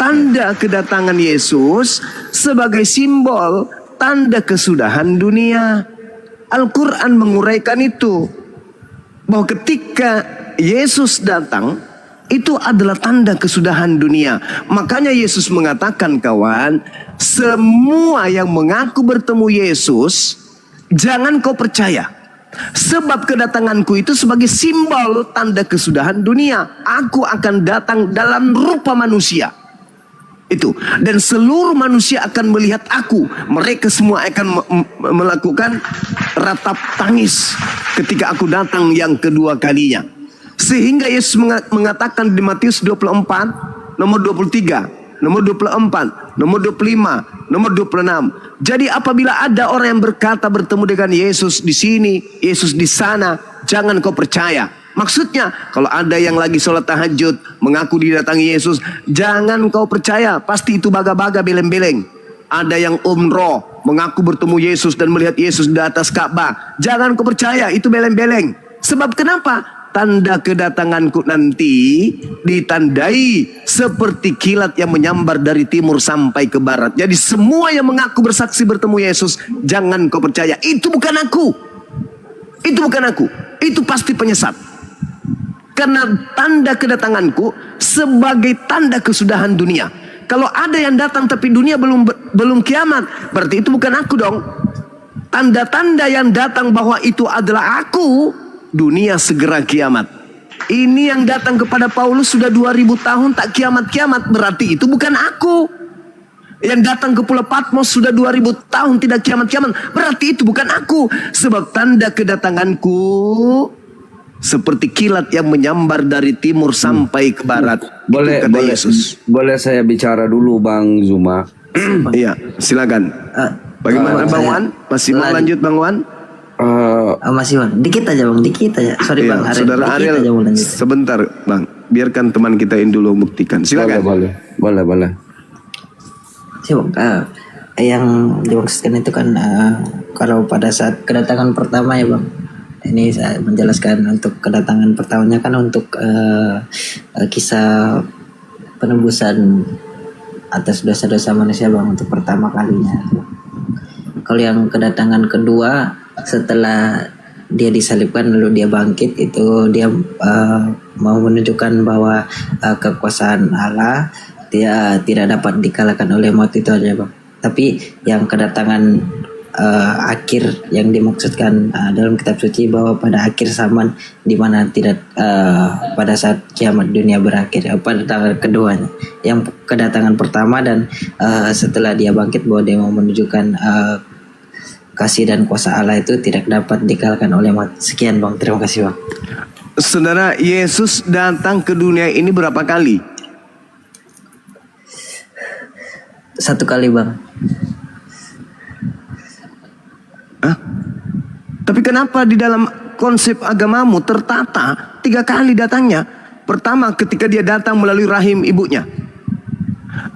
[SPEAKER 4] tanda kedatangan Yesus sebagai simbol tanda kesudahan dunia. Al-Quran menguraikan itu, bahwa ketika Yesus datang itu adalah tanda kesudahan dunia. Makanya Yesus mengatakan, kawan, semua yang mengaku bertemu Yesus jangan kau percaya, sebab kedatanganku itu sebagai simbol tanda kesudahan dunia. Aku akan datang dalam rupa manusia. Itu, dan seluruh manusia akan melihat aku. Mereka semua akan melakukan ratap tangis ketika aku datang yang kedua kalinya. Sehingga Yesus mengatakan di Matius 24 nomor 23, nomor 24, nomor 25, nomor 26. Jadi apabila ada orang yang berkata bertemu dengan Yesus di sini, Yesus di sana, jangan kau percaya. Maksudnya, kalau ada yang lagi sholat tahajud mengaku didatangi Yesus, jangan kau percaya, pasti itu baga-baga, beleng-beleng. Ada yang umroh mengaku bertemu Yesus dan melihat Yesus di atas Ka'bah, jangan kau percaya, itu beleng-beleng. Sebab kenapa? Tanda kedatanganku nanti ditandai seperti kilat yang menyambar dari timur sampai ke barat. Jadi semua yang mengaku bersaksi bertemu Yesus, jangan kau percaya, itu bukan aku. Itu bukan aku, itu pasti penyesat. Karena tanda kedatanganku sebagai tanda kesudahan dunia. Kalau ada yang datang tapi dunia belum kiamat, berarti itu bukan aku dong. Tanda-tanda yang datang bahwa itu adalah aku, dunia segera kiamat. Ini yang datang kepada Paulus sudah 2000 tahun tak kiamat-kiamat, berarti itu bukan aku. Yang datang ke Pulau Patmos sudah 2000 tahun tidak kiamat-kiamat, berarti itu bukan aku. Sebab tanda kedatanganku seperti kilat yang menyambar dari timur sampai ke barat.
[SPEAKER 3] Boleh, boleh saya bicara dulu, Bang Zuma?
[SPEAKER 4] Iya, silakan. Bagaimana Bang Wan? Masih mau lanjut Bang Wan?
[SPEAKER 9] Masih Bang, dikit aja Bang, dikit aja. Sorry
[SPEAKER 4] Iya,
[SPEAKER 9] Bang,
[SPEAKER 4] Saudara Ariel, sebentar Bang, biarkan teman kita ini dulu membuktikan. Silakan.
[SPEAKER 3] Boleh.
[SPEAKER 9] Bang, yang dimaksudkan itu kan kalau pada saat kedatangan pertama ya Bang, ini saya menjelaskan untuk kedatangan pertamanya kan untuk kisah penebusan atas dosa-dosa manusia Bang, untuk pertama kalinya. Kalau yang kedatangan kedua setelah dia disalibkan lalu dia bangkit, itu dia mau menunjukkan bahwa kekuasaan Allah dia tidak dapat dikalahkan oleh maut, itu aja Bang. Tapi yang kedatangan akhir yang dimaksudkan dalam kitab suci bahwa pada akhir zaman, di mana tidak pada saat kiamat dunia berakhir, pada tanggal keduanya. Yang kedatangan pertama dan setelah dia bangkit bahwa dia mau menunjukkan kasih dan kuasa Allah itu tidak dapat dikalahkan oleh maut. Sekian Bang, terima kasih Bang.
[SPEAKER 4] Saudara, Yesus datang ke dunia ini berapa kali?
[SPEAKER 9] 1 kali Bang.
[SPEAKER 4] Tapi kenapa di dalam konsep agamamu tertata 3 kali datangnya? Pertama, ketika dia datang melalui rahim ibunya.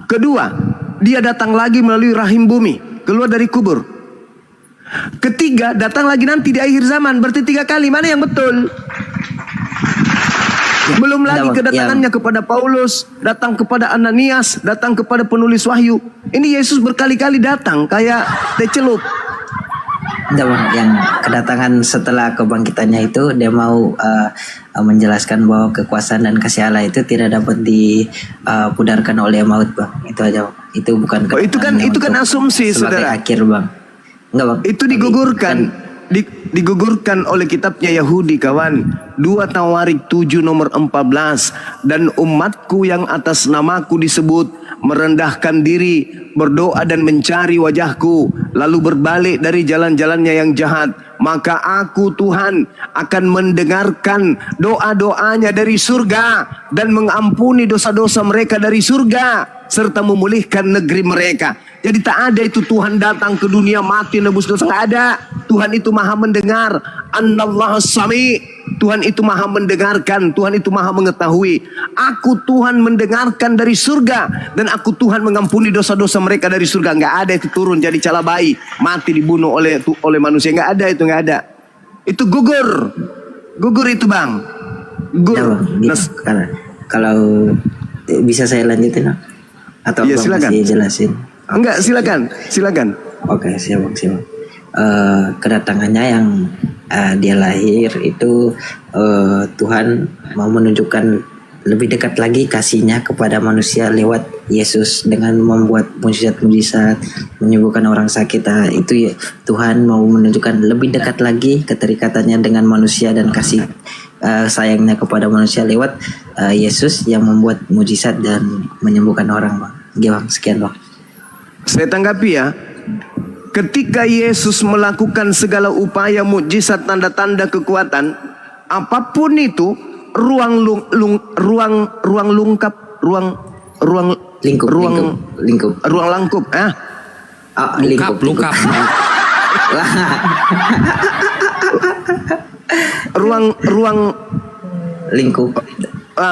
[SPEAKER 4] Kedua, dia datang lagi melalui rahim bumi, keluar dari kubur. Ketiga, datang lagi nanti di akhir zaman. Berarti 3 kali. Mana yang betul? Belum lagi kedatangannya kepada Paulus, datang kepada Ananias, datang kepada penulis wahyu. Ini Yesus berkali-kali datang kayak tecelup.
[SPEAKER 9] Yang kedatangan setelah kebangkitannya itu dia mau menjelaskan bahwa kekuasaan dan kasih Allah itu tidak dapat dipudarkan oleh maut Bang. Itu aja Bang. Itu bukan
[SPEAKER 4] itu kan asumsi Saudara.
[SPEAKER 9] Akhir Bang. Enggak Bang.
[SPEAKER 4] Itu digugurkan oleh kitabnya Yahudi kawan. 2 Tawarik 7 nomor 14. Dan umatku yang atas namaku disebut merendahkan diri, berdoa dan mencari wajahku, lalu berbalik dari jalan-jalannya yang jahat, maka aku Tuhan akan mendengarkan doa-doanya dari surga dan mengampuni dosa-dosa mereka dari surga, serta memulihkan negeri mereka. Jadi tak ada itu Tuhan datang ke dunia mati nebus dosa, tak ada. Tuhan itu maha mendengar. Annallahu sami. Tuhan itu maha mendengarkan, Tuhan itu maha mengetahui. Aku Tuhan mendengarkan dari surga, dan aku Tuhan mengampuni dosa-dosa mereka dari surga. Nggak ada itu turun jadi calabai, mati dibunuh oleh manusia. Nggak ada itu, nggak ada. Itu gugur itu Bang.
[SPEAKER 9] Ya, Bang, gitu. Kalau bisa saya lanjutin Bang. Atau
[SPEAKER 4] Iya,
[SPEAKER 9] Abang
[SPEAKER 4] silakan.
[SPEAKER 9] masih jelasin?
[SPEAKER 4] Enggak, silakan.
[SPEAKER 9] Oke, siap Bang. Kedatangannya yang dia lahir itu Tuhan mau menunjukkan lebih dekat lagi kasihnya kepada manusia lewat Yesus dengan membuat mujizat-mujizat, menyembuhkan orang sakit. Itu ya, Tuhan mau menunjukkan lebih dekat lagi keterikatannya dengan manusia dan kasih sayangnya kepada manusia lewat Yesus yang membuat mujizat dan menyembuhkan orang, Bang. Oke, Bang. Sekian, Bang.
[SPEAKER 4] Saya tanggapi ya. Ketika Yesus melakukan segala upaya mukjizat, tanda-tanda, kekuatan, apapun itu, ruang lingkup,
[SPEAKER 3] Lengkap.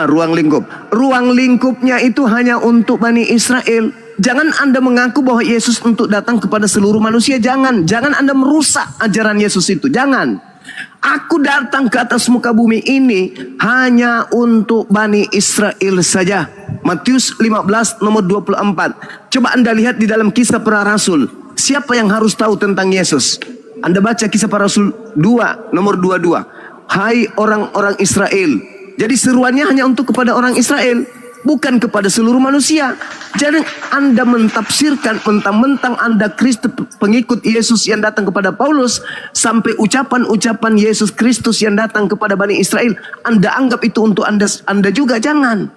[SPEAKER 4] ruang lingkup. Ruang lingkupnya itu hanya untuk Bani Israel. Jangan Anda mengaku bahwa Yesus untuk datang kepada seluruh manusia. Jangan Anda merusak ajaran Yesus itu. Jangan. Aku datang ke atas muka bumi ini hanya untuk Bani Israel saja. Matius 15 nomor 24. Coba Anda lihat di dalam Kisah Para Rasul. Siapa yang harus tahu tentang Yesus? Anda baca Kisah Para Rasul 2 nomor 22. Hai orang-orang Israel. Jadi seruannya hanya untuk kepada orang Israel, bukan kepada seluruh manusia. Jangan Anda mentafsirkan mentang-mentang Anda Kristus, pengikut Yesus yang datang kepada Paulus, sampai ucapan-ucapan Yesus Kristus yang datang kepada Bani Israel, Anda anggap itu untuk Anda juga. Jangan.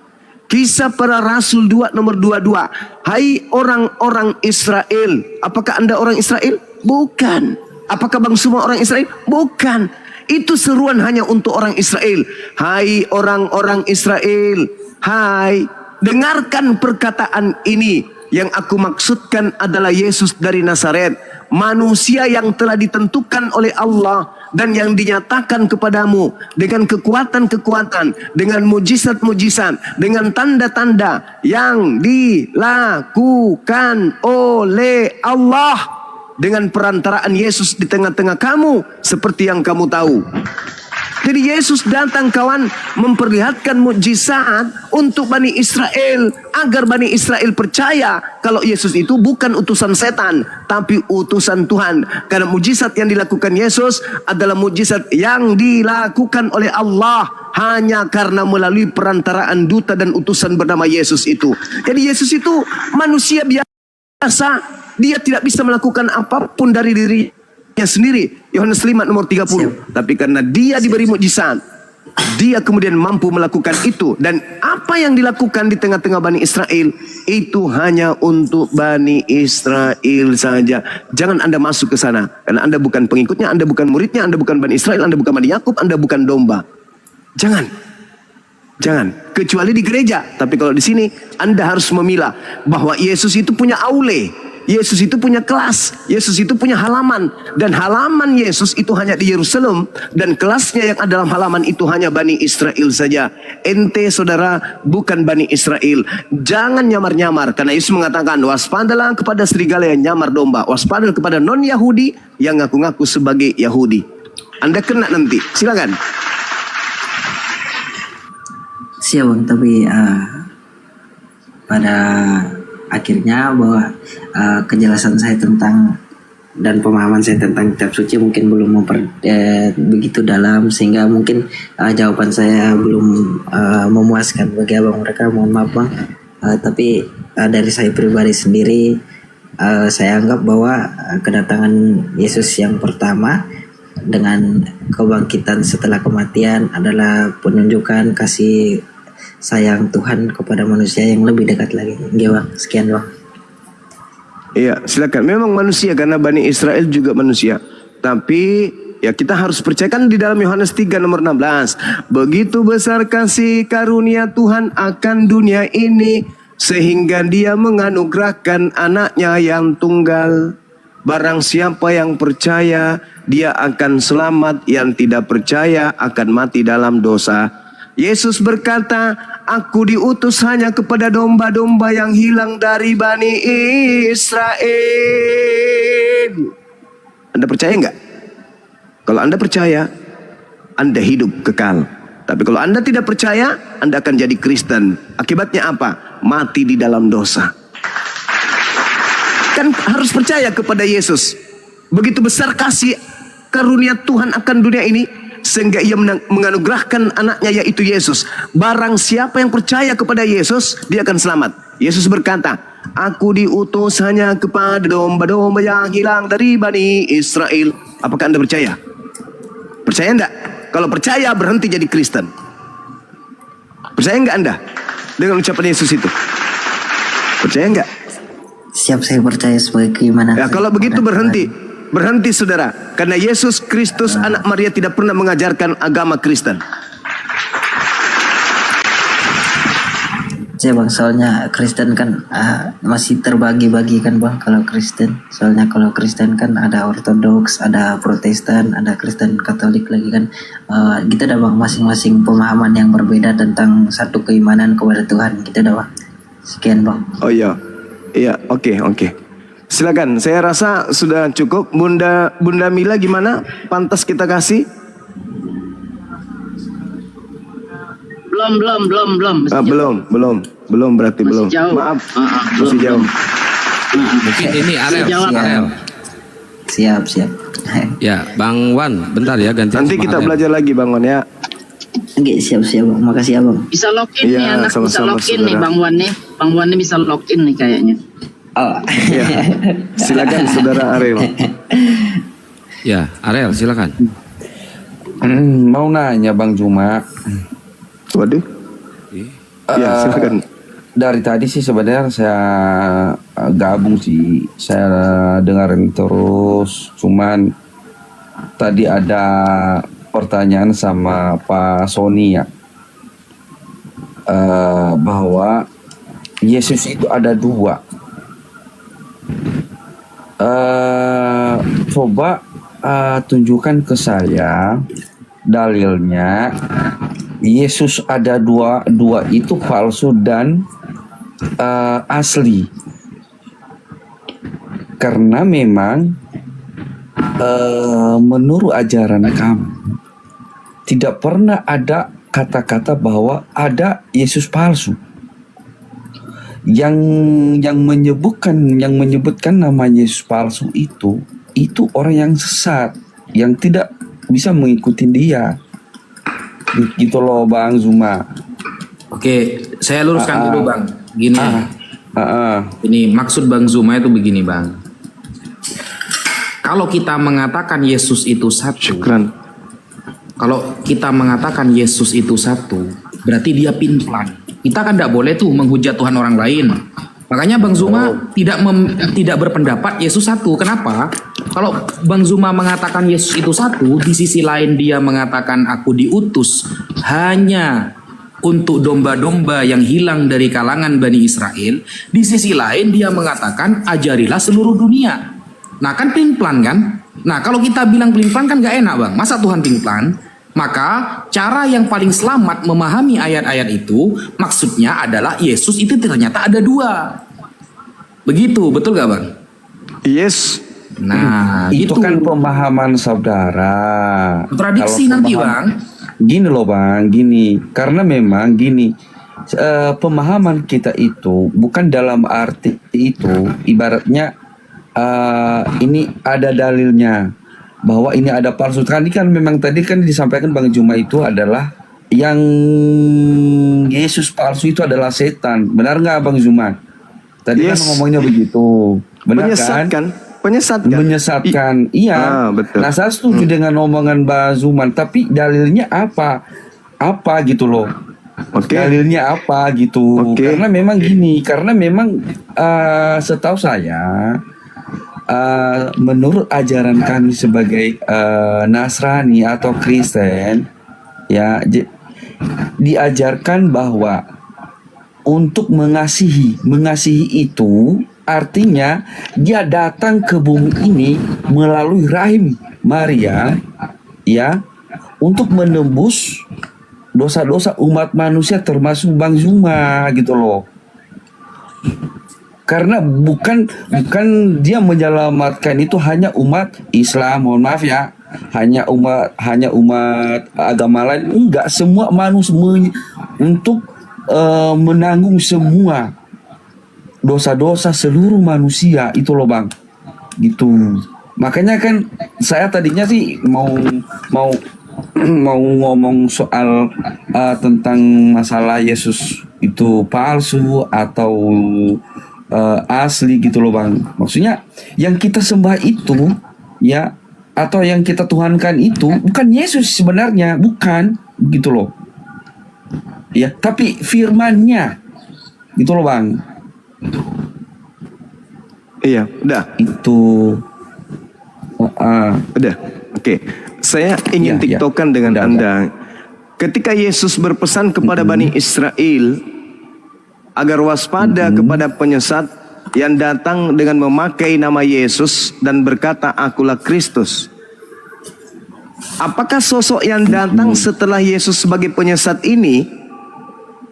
[SPEAKER 4] Kisah Para Rasul 2 nomor 22. Hai orang-orang Israel. Apakah Anda orang Israel? Bukan. Apakah Bang semua orang Israel? Bukan. Itu seruan hanya untuk orang Israel. Hai orang-orang Israel. Hai, dengarkan perkataan ini. Yang aku maksudkan adalah Yesus dari Nazaret, manusia yang telah ditentukan oleh Allah dan yang dinyatakan kepadamu dengan kekuatan-kekuatan, dengan mujizat-mujizat, dengan tanda-tanda yang dilakukan oleh Allah dengan perantaraan Yesus di tengah-tengah kamu, seperti yang kamu tahu. Jadi Yesus datang, kawan, memperlihatkan mukjizat untuk Bani Israel, agar Bani Israel percaya kalau Yesus itu bukan utusan setan, tapi utusan Tuhan. Karena mukjizat yang dilakukan Yesus adalah mukjizat yang dilakukan oleh Allah hanya karena melalui perantaraan duta dan utusan bernama Yesus itu. Jadi Yesus itu manusia biasa. Dia tidak bisa melakukan apapun dari dirinya sendiri. Yohanes 5 nomor 30. Tapi karena dia diberi mukjizat, dia kemudian mampu melakukan itu. Dan apa yang dilakukan di tengah-tengah Bani Israel, itu hanya untuk Bani Israel saja. Jangan Anda masuk ke sana. Karena Anda bukan pengikutnya, Anda bukan muridnya, Anda bukan Bani Israel, Anda bukan Bani Yakub, Anda bukan domba. Jangan. Kecuali di gereja. Tapi kalau di sini, Anda harus memilah bahwa Yesus itu punya aule. Yesus itu punya kelas, Yesus itu punya halaman, dan halaman Yesus itu hanya di Yerusalem, dan kelasnya yang ada dalam halaman itu hanya Bani Israel saja. Ente saudara bukan Bani Israel. Jangan nyamar-nyamar, karena Yesus mengatakan waspadalah kepada serigala yang nyamar domba, waspadalah kepada non-Yahudi yang ngaku-ngaku sebagai Yahudi. Anda kena nanti. Silakan.
[SPEAKER 9] Siap, Bang. Tapi pada akhirnya bahwa kejelasan saya tentang dan pemahaman saya tentang kitab suci mungkin belum begitu dalam, sehingga mungkin jawaban saya belum memuaskan bagi abang mereka. Mohon maaf, Bang. Tapi dari saya pribadi sendiri, saya anggap bahwa kedatangan Yesus yang pertama dengan kebangkitan setelah kematian adalah penunjukan kasih sayang Tuhan kepada manusia yang lebih dekat lagi. Bang. Sekian, Bang.
[SPEAKER 4] Iya, silakan. Memang manusia, karena Bani Israel juga manusia. Tapi ya kita harus percayakan di dalam Yohanes 3 nomor 16. Begitu besar kasih karunia Tuhan akan dunia ini, sehingga dia menganugerahkan anaknya yang tunggal. Barang siapa yang percaya, dia akan selamat. Yang tidak percaya akan mati dalam dosa. Yesus berkata, aku diutus hanya kepada domba-domba yang hilang dari Bani Israel. Anda percaya enggak? Kalau Anda percaya, Anda hidup kekal. Tapi kalau Anda tidak percaya, Anda akan jadi Kristen. Akibatnya apa? Mati di dalam dosa. kan harus percaya kepada Yesus. Begitu besar kasih karunia Tuhan akan dunia ini, sehingga ia menganugerahkan anaknya yaitu Yesus. Barang siapa yang percaya kepada Yesus, dia akan selamat. Yesus berkata, aku diutus hanya kepada domba-domba yang hilang dari Bani Israel. Apakah Anda percaya? Percaya enggak? Kalau percaya, berhenti jadi Kristen. Percaya enggak Anda dengan ucapan Yesus itu? Percaya enggak?
[SPEAKER 9] Siap, saya percaya sebagai keimanan.
[SPEAKER 4] Ya,
[SPEAKER 9] saya
[SPEAKER 4] kalau begitu
[SPEAKER 9] kepada
[SPEAKER 4] berhenti.
[SPEAKER 9] Tuhan.
[SPEAKER 4] Berhenti saudara. Karena Yesus Kristus anak Maria tidak pernah mengajarkan agama Kristen.
[SPEAKER 9] Saya bang, soalnya Kristen kan masih terbagi-bagi kan bang. Kalau Kristen, soalnya kalau Kristen kan ada Ortodoks, ada Protestan, ada Kristen Katolik lagi kan. Gitu dah bang, masing-masing pemahaman yang berbeda tentang satu keimanan kepada Tuhan. Gitu dah bang. Sekian bang.
[SPEAKER 4] Oh iya. Iya, oke. Silakan, saya rasa sudah cukup. Bunda Mila gimana? Pantas kita kasih?
[SPEAKER 5] Belum.
[SPEAKER 4] Belum berarti
[SPEAKER 5] Masih
[SPEAKER 4] belum.
[SPEAKER 5] jauh.
[SPEAKER 4] Maaf,
[SPEAKER 5] belum.
[SPEAKER 4] masih jauh.
[SPEAKER 3] Mungkin ini Arel.
[SPEAKER 5] Jawab.
[SPEAKER 3] Arel.
[SPEAKER 9] Siap.
[SPEAKER 3] Ya, Bang Wan, bentar ya ganti.
[SPEAKER 4] Nanti
[SPEAKER 3] sama
[SPEAKER 4] kita
[SPEAKER 3] Arel.
[SPEAKER 4] belajar lagi Bang On ya.
[SPEAKER 9] Oke, siap bang. Makasih ya bang.
[SPEAKER 5] Bisa login
[SPEAKER 4] Iya,
[SPEAKER 5] nih anak, bisa
[SPEAKER 4] sama-sama,
[SPEAKER 5] login nih
[SPEAKER 4] saudara.
[SPEAKER 5] Bang Wan nih. Bang Wan nih bisa login nih kayaknya.
[SPEAKER 9] Oh.
[SPEAKER 4] Ya. Silakan Saudara Ariel.
[SPEAKER 3] Ya, Arel silakan.
[SPEAKER 8] Mau nanya Bang Juma.
[SPEAKER 4] Waduh. Ya, silakan.
[SPEAKER 8] Dari tadi sih sebenarnya saya gabung sih. Saya dengerin terus. Cuman tadi ada pertanyaan sama Pak Sony ya. Bahwa Yesus itu ada dua. Coba tunjukkan ke saya dalilnya Yesus ada dua itu palsu dan asli. Karena memang menurut ajaran kami tidak pernah ada kata-kata bahwa ada Yesus palsu. Yang menyebutkan nama Yesus palsu itu orang yang sesat, yang tidak bisa mengikuti dia. Gitu loh Bang Zuma.
[SPEAKER 2] Oke, saya luruskan dulu Bang. Gini. Ini maksud Bang Zuma itu begini Bang. Kalau kita mengatakan Yesus itu satu,
[SPEAKER 4] Syukran.
[SPEAKER 2] kalau kita mengatakan Yesus itu satu, berarti dia pinplan. Kita kan tidak boleh tuh menghujat Tuhan orang lain. Makanya Bang Zuma tidak berpendapat Yesus satu. Kenapa? Kalau Bang Zuma mengatakan Yesus itu satu, di sisi lain dia mengatakan aku diutus hanya untuk domba-domba yang hilang dari kalangan Bani Israel. Di sisi lain dia mengatakan ajarilah seluruh dunia. Nah kan pelin-pelan kan? Nah kalau kita bilang pelin-pelan kan gak enak Bang. Masa Tuhan pelin-pelan? Maka cara yang paling selamat memahami ayat-ayat itu maksudnya adalah Yesus itu ternyata ada dua. Begitu, betul gak Bang?
[SPEAKER 4] Yes.
[SPEAKER 2] Nah
[SPEAKER 8] Itu kan pemahaman saudara.
[SPEAKER 2] kontradiksi
[SPEAKER 8] Kalau
[SPEAKER 2] nanti
[SPEAKER 8] pemahaman-
[SPEAKER 2] Bang.
[SPEAKER 8] Gini loh Bang, gini. Karena memang gini, pemahaman kita itu bukan dalam arti itu, ibaratnya ini ada dalilnya bahwa ini ada palsu. Tadi kan memang tadi kan disampaikan Bang Juma itu adalah yang Yesus palsu itu adalah setan. Benar nggak Bang Juma? Tadi
[SPEAKER 4] Yes.
[SPEAKER 8] kan ngomongnya begitu. Benar kan? Menyesatkan. Iya.
[SPEAKER 4] betul.
[SPEAKER 8] Nah, saya setuju dengan omongan Mbak Zuman, tapi dalilnya apa? Apa gitu loh.
[SPEAKER 4] Oke.
[SPEAKER 8] Dalilnya apa gitu.
[SPEAKER 4] Oke.
[SPEAKER 8] Karena memang gini, karena memang setahu saya menurut ajaran kami sebagai Nasrani atau Kristen ya diajarkan bahwa untuk mengasihi itu artinya dia datang ke bumi ini melalui rahim Maria ya untuk menembus dosa-dosa umat manusia termasuk Bang Zuma gitu loh. Karena bukan dia menyelamatkan itu hanya umat Islam, mohon maaf ya, hanya umat agama lain, enggak, semua manusia untuk menanggung semua dosa-dosa seluruh manusia itu loh Bang. Gitu. Makanya kan saya tadinya sih mau mau ngomong soal tentang masalah Yesus itu palsu atau asli gitu loh Bang. Maksudnya yang kita sembah itu ya, atau yang kita tuhankan itu bukan Yesus sebenarnya, bukan gitu loh. Ya, tapi firman-Nya gitu loh Bang.
[SPEAKER 4] Iya, udah.
[SPEAKER 8] Itu
[SPEAKER 4] Udah. Oke. Saya ingin
[SPEAKER 8] Iya,
[SPEAKER 4] tiktokan dengan
[SPEAKER 8] udah,
[SPEAKER 4] Anda. Ketika Yesus berpesan kepada Bani Israel agar waspada kepada penyesat yang datang dengan memakai nama Yesus dan berkata, "Akulah Kristus." Apakah sosok yang datang setelah Yesus sebagai penyesat ini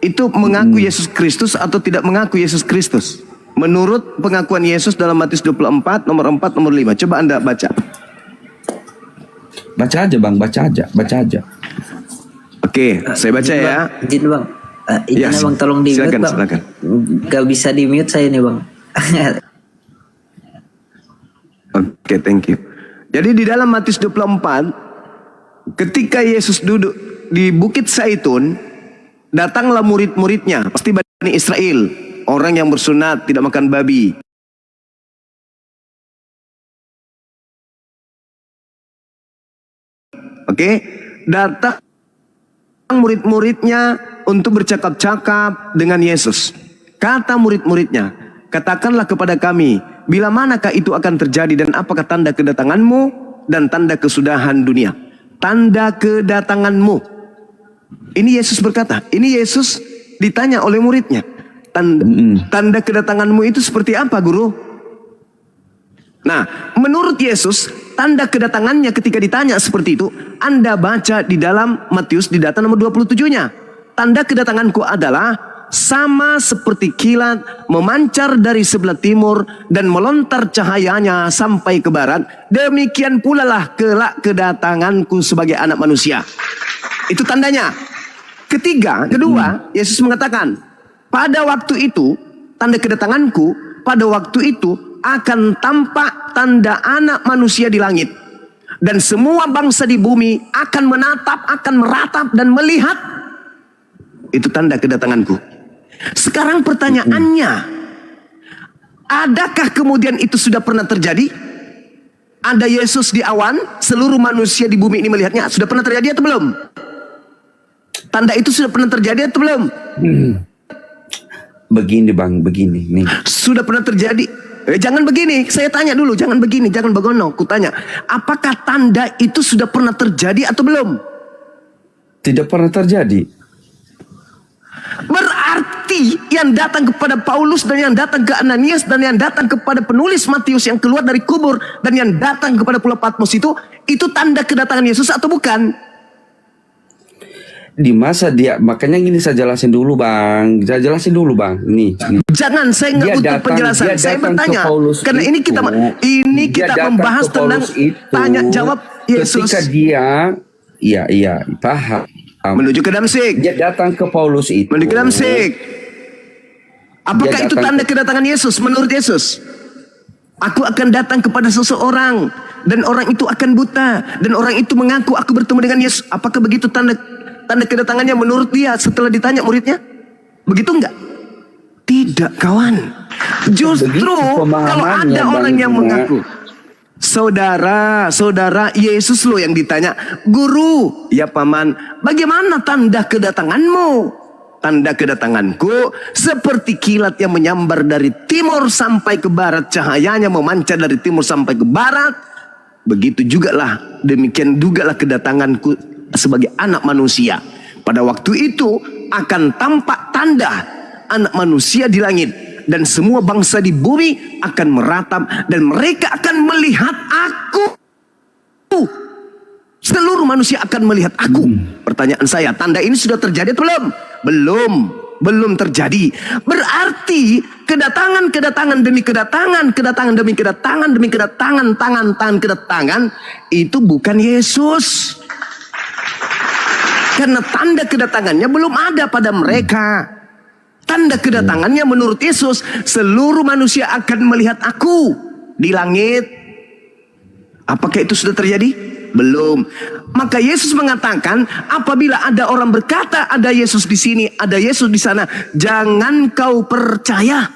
[SPEAKER 4] itu mengaku Yesus Kristus atau tidak mengaku Yesus Kristus? Menurut pengakuan Yesus dalam Matius 24 nomor 4 nomor 5. Coba Anda baca.
[SPEAKER 8] baca aja Bang, baca aja.
[SPEAKER 4] Oke, saya baca ya.
[SPEAKER 9] Izin Bang. Izin
[SPEAKER 4] Ya,
[SPEAKER 9] Bang, tolong di mute
[SPEAKER 4] silakan,
[SPEAKER 9] Bang.
[SPEAKER 4] silakan.
[SPEAKER 9] Gak bisa di mute saya nih Bang.
[SPEAKER 4] Oke, thank you. Jadi di dalam Matius 24, ketika Yesus duduk di Bukit Zaitun, datanglah murid-muridnya, pasti Bani Israel, orang yang bersunat, tidak makan babi. Oke, datang murid-muridnya untuk bercakap-cakap dengan Yesus. Kata murid-muridnya, "Katakanlah kepada kami, bila manakah itu akan terjadi dan apakah tanda kedatanganmu dan tanda kesudahan dunia?" Tanda kedatanganmu. Ini Yesus berkata, ini Yesus ditanya oleh muridnya. Tanda kedatanganmu itu seperti apa, Guru? Nah, menurut Yesus, tanda kedatangannya ketika ditanya seperti itu, Anda baca di dalam Matius di data nomor 27-nya. Tanda kedatanganku adalah sama seperti kilat memancar dari sebelah timur dan melontar cahayanya sampai ke barat. Demikian pula lah kelak kedatanganku sebagai anak manusia. Itu tandanya. Kedua, Yesus mengatakan, pada waktu itu, tanda kedatanganku, pada waktu itu akan tampak tanda anak manusia di langit. Dan semua bangsa di bumi akan menatap, akan meratap dan melihat. Itu tanda kedatanganku. Sekarang pertanyaannya, adakah kemudian itu sudah pernah terjadi? Ada Yesus di awan, seluruh manusia di bumi ini melihatnya. Sudah pernah terjadi atau belum? Tanda itu sudah pernah terjadi atau belum?
[SPEAKER 8] Begini Bang, begini nih.
[SPEAKER 4] Sudah pernah terjadi. Jangan begini, saya tanya dulu, jangan begini, jangan begono. Ku tanya, apakah tanda itu sudah pernah terjadi atau belum?
[SPEAKER 8] Tidak pernah terjadi.
[SPEAKER 4] Berarti yang datang kepada Paulus dan yang datang ke Ananias dan yang datang kepada penulis Matius yang keluar dari kubur dan yang datang kepada Pulau Patmos itu tanda kedatangan Yesus atau bukan?
[SPEAKER 8] Di masa dia, makanya gini saya jelasin dulu Bang. Saya jelasin dulu Bang. Nih.
[SPEAKER 4] Jangan, saya nggak butuh penjelasan. Saya bertanya, karena ini kita membahas tentang tanya jawab Yesus.
[SPEAKER 8] Ketika dia, iya paham.
[SPEAKER 4] Menuju ke Damsyik.
[SPEAKER 8] Dia datang ke Paulus itu.
[SPEAKER 4] Menuju ke Damsyik. Apakah itu tanda kedatangan Yesus menurut Yesus? Aku akan datang kepada seseorang dan orang itu akan buta dan orang itu mengaku aku bertemu dengan Yesus. Apakah begitu tanda kedatangannya menurut dia setelah ditanya muridnya? Begitu enggak? Tidak, kawan. Justru kalau ada orang yang mengaku, saudara Yesus loh yang ditanya, "Guru, ya paman, bagaimana tanda kedatanganmu?" Tanda kedatanganku seperti kilat yang menyambar dari timur sampai ke barat, cahayanya memancar dari timur sampai ke barat. Begitu juga lah, demikian juga lah kedatanganku sebagai anak manusia. Pada waktu itu akan tampak tanda anak manusia di langit dan semua bangsa di bumi akan meratap dan mereka akan melihat aku. Seluruh manusia akan melihat aku. Pertanyaan saya, tanda ini sudah terjadi atau belum? Belum terjadi. Berarti kedatangan demi kedatangan demi kedatangan itu bukan Yesus. Karena tanda kedatangannya belum ada pada mereka. Tanda kedatangannya menurut Yesus, seluruh manusia akan melihat aku di langit. Apakah itu sudah terjadi? Belum. Maka Yesus mengatakan, apabila ada orang berkata ada Yesus di sini, ada Yesus di sana, jangan kau percaya.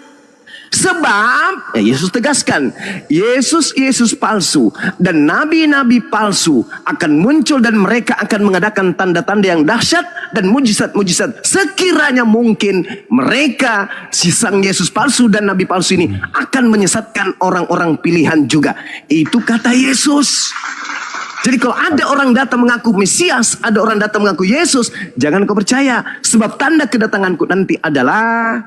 [SPEAKER 4] Sebab Yesus tegaskan, Yesus palsu dan nabi-nabi palsu akan muncul dan mereka akan mengadakan tanda-tanda yang dahsyat dan mujizat-mujizat. Sekiranya mungkin mereka, si sang Yesus palsu dan nabi palsu ini akan menyesatkan orang-orang pilihan juga. Itu kata Yesus. Jadi kalau ada orang datang mengaku Mesias, ada orang datang mengaku Yesus, jangan kau percaya. Sebab tanda kedatanganku nanti adalah,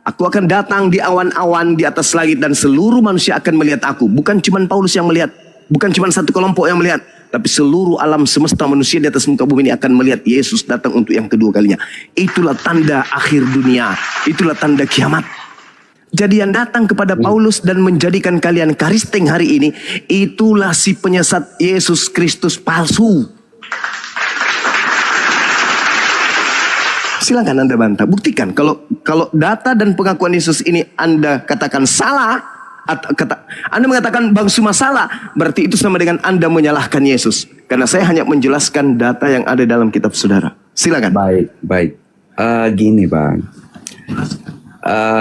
[SPEAKER 4] aku akan datang di awan-awan di atas langit dan seluruh manusia akan melihat aku. Bukan cuma Paulus yang melihat, bukan cuma satu kelompok yang melihat, tapi seluruh alam semesta manusia di atas muka bumi ini akan melihat Yesus datang untuk yang kedua kalinya. Itulah tanda akhir dunia, itulah tanda kiamat. Jadi yang datang kepada Paulus dan menjadikan kalian Kristen hari ini, itulah si penyesat Yesus Kristus palsu. Silakan Anda bantah, buktikan kalau data dan pengakuan Yesus ini Anda katakan salah, Anda mengatakan Bang Suma salah, berarti itu sama dengan Anda menyalahkan Yesus. Karena saya hanya menjelaskan data yang ada dalam kitab saudara. Silakan.
[SPEAKER 8] Baik. Gini Bang,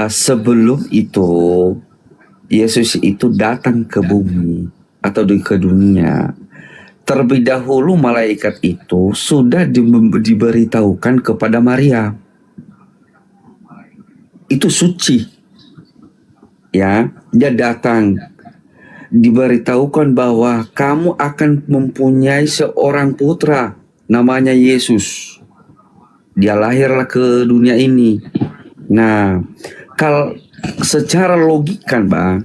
[SPEAKER 8] sebelum itu Yesus itu datang ke bumi atau ke dunia, terlebih dahulu malaikat itu sudah diberitahukan kepada Maria. Itu suci. Ya, dia datang diberitahukan bahwa kamu akan mempunyai seorang putra namanya Yesus. Dia lahirlah ke dunia ini. Nah, kalau secara logika Bang,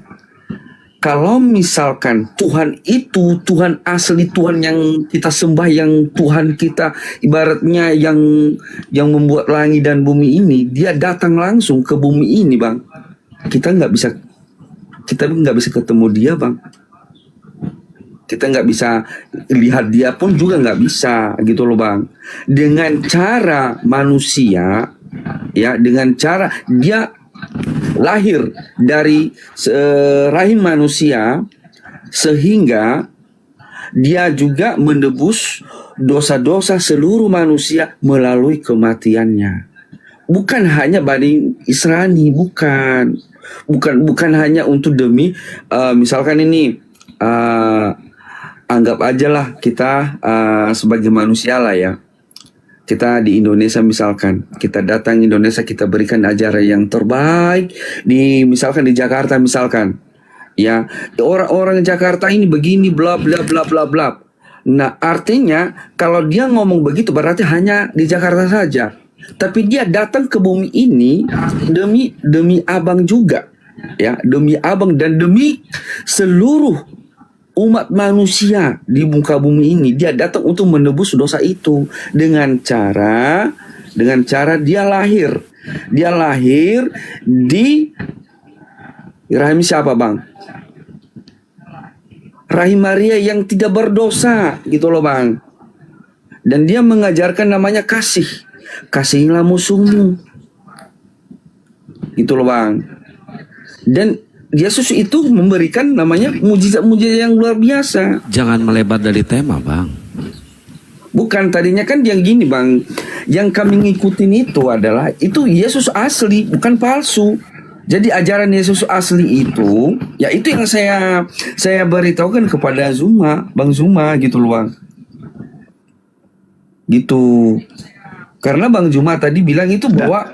[SPEAKER 8] kalau misalkan Tuhan itu Tuhan asli, Tuhan yang kita sembah, yang Tuhan kita ibaratnya yang membuat langit dan bumi ini, dia datang langsung ke bumi ini Bang, kita nggak bisa ketemu dia Bang, kita nggak bisa lihat dia pun juga nggak bisa gitu loh Bang. Dengan cara manusia, ya, dengan cara dia lahir dari rahim manusia, sehingga dia juga menebus dosa-dosa seluruh manusia melalui kematiannya. Bukan hanya Bani Israani, bukan hanya untuk demi misalkan ini anggap aja lah kita sebagai manusia lah ya. Kita di Indonesia misalkan, kita datang Indonesia, kita berikan ajaran yang terbaik misalkan di Jakarta misalkan, ya, orang-orang Jakarta ini begini bla bla bla bla bla. Nah, artinya kalau dia ngomong begitu berarti hanya di Jakarta saja. Tapi dia datang ke bumi ini demi abang juga, ya, demi abang dan demi seluruh umat manusia di muka bumi ini. Dia datang untuk menebus dosa itu dengan cara dia lahir di rahim siapa Bang? Rahim Maria yang tidak berdosa gitu loh Bang. Dan dia mengajarkan namanya kasihilah musuhmu gitu loh Bang. Dan Yesus itu memberikan namanya mujizat-mujizat yang luar biasa.
[SPEAKER 3] Jangan melebar dari tema Bang.
[SPEAKER 8] Bukan, tadinya kan yang gini Bang, yang kami ngikutin itu adalah itu Yesus asli, bukan palsu. Jadi ajaran Yesus asli itu, ya itu yang saya beritahukan kepada Bang Zuma gitu loh Bang. Gitu. Karena Bang Zuma tadi bilang itu bahwa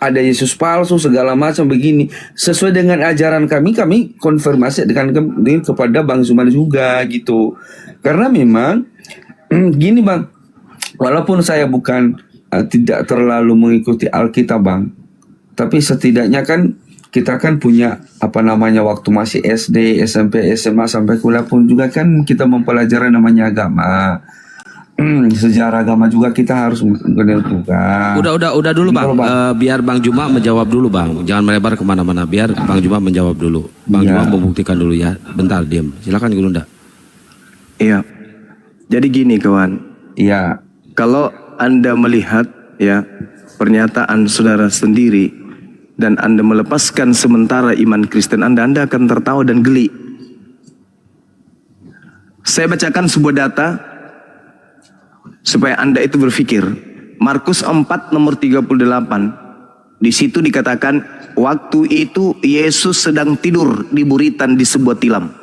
[SPEAKER 8] ada Yesus palsu segala macam begini. Sesuai dengan ajaran kami konfirmasi dengan kepada Bang Zuma juga gitu. Karena memang gini Bang, walaupun saya bukan tidak terlalu mengikuti Alkitab Bang, tapi setidaknya kan kita kan punya waktu masih SD, SMP, SMA sampai kuliah pun juga kan kita mempelajari namanya agama. Sejarah agama juga kita harus menentukan.
[SPEAKER 3] Udah dulu Bang. Biar Bang Juma menjawab dulu Bang. Jangan melebar kemana-mana. Biar Bang Juma menjawab dulu. Bang Juma membuktikan dulu ya. Bentar diam. Silakan Gulunda.
[SPEAKER 4] Iya. Jadi gini kawan.
[SPEAKER 8] Iya.
[SPEAKER 4] Kalau Anda melihat ya pernyataan saudara sendiri dan Anda melepaskan sementara iman Kristen Anda, Anda akan tertawa dan geli. Saya bacakan sebuah data supaya Anda itu berpikir. Markus 4 nomor 38. Di situ dikatakan waktu itu Yesus sedang tidur di buritan di sebuah tilam.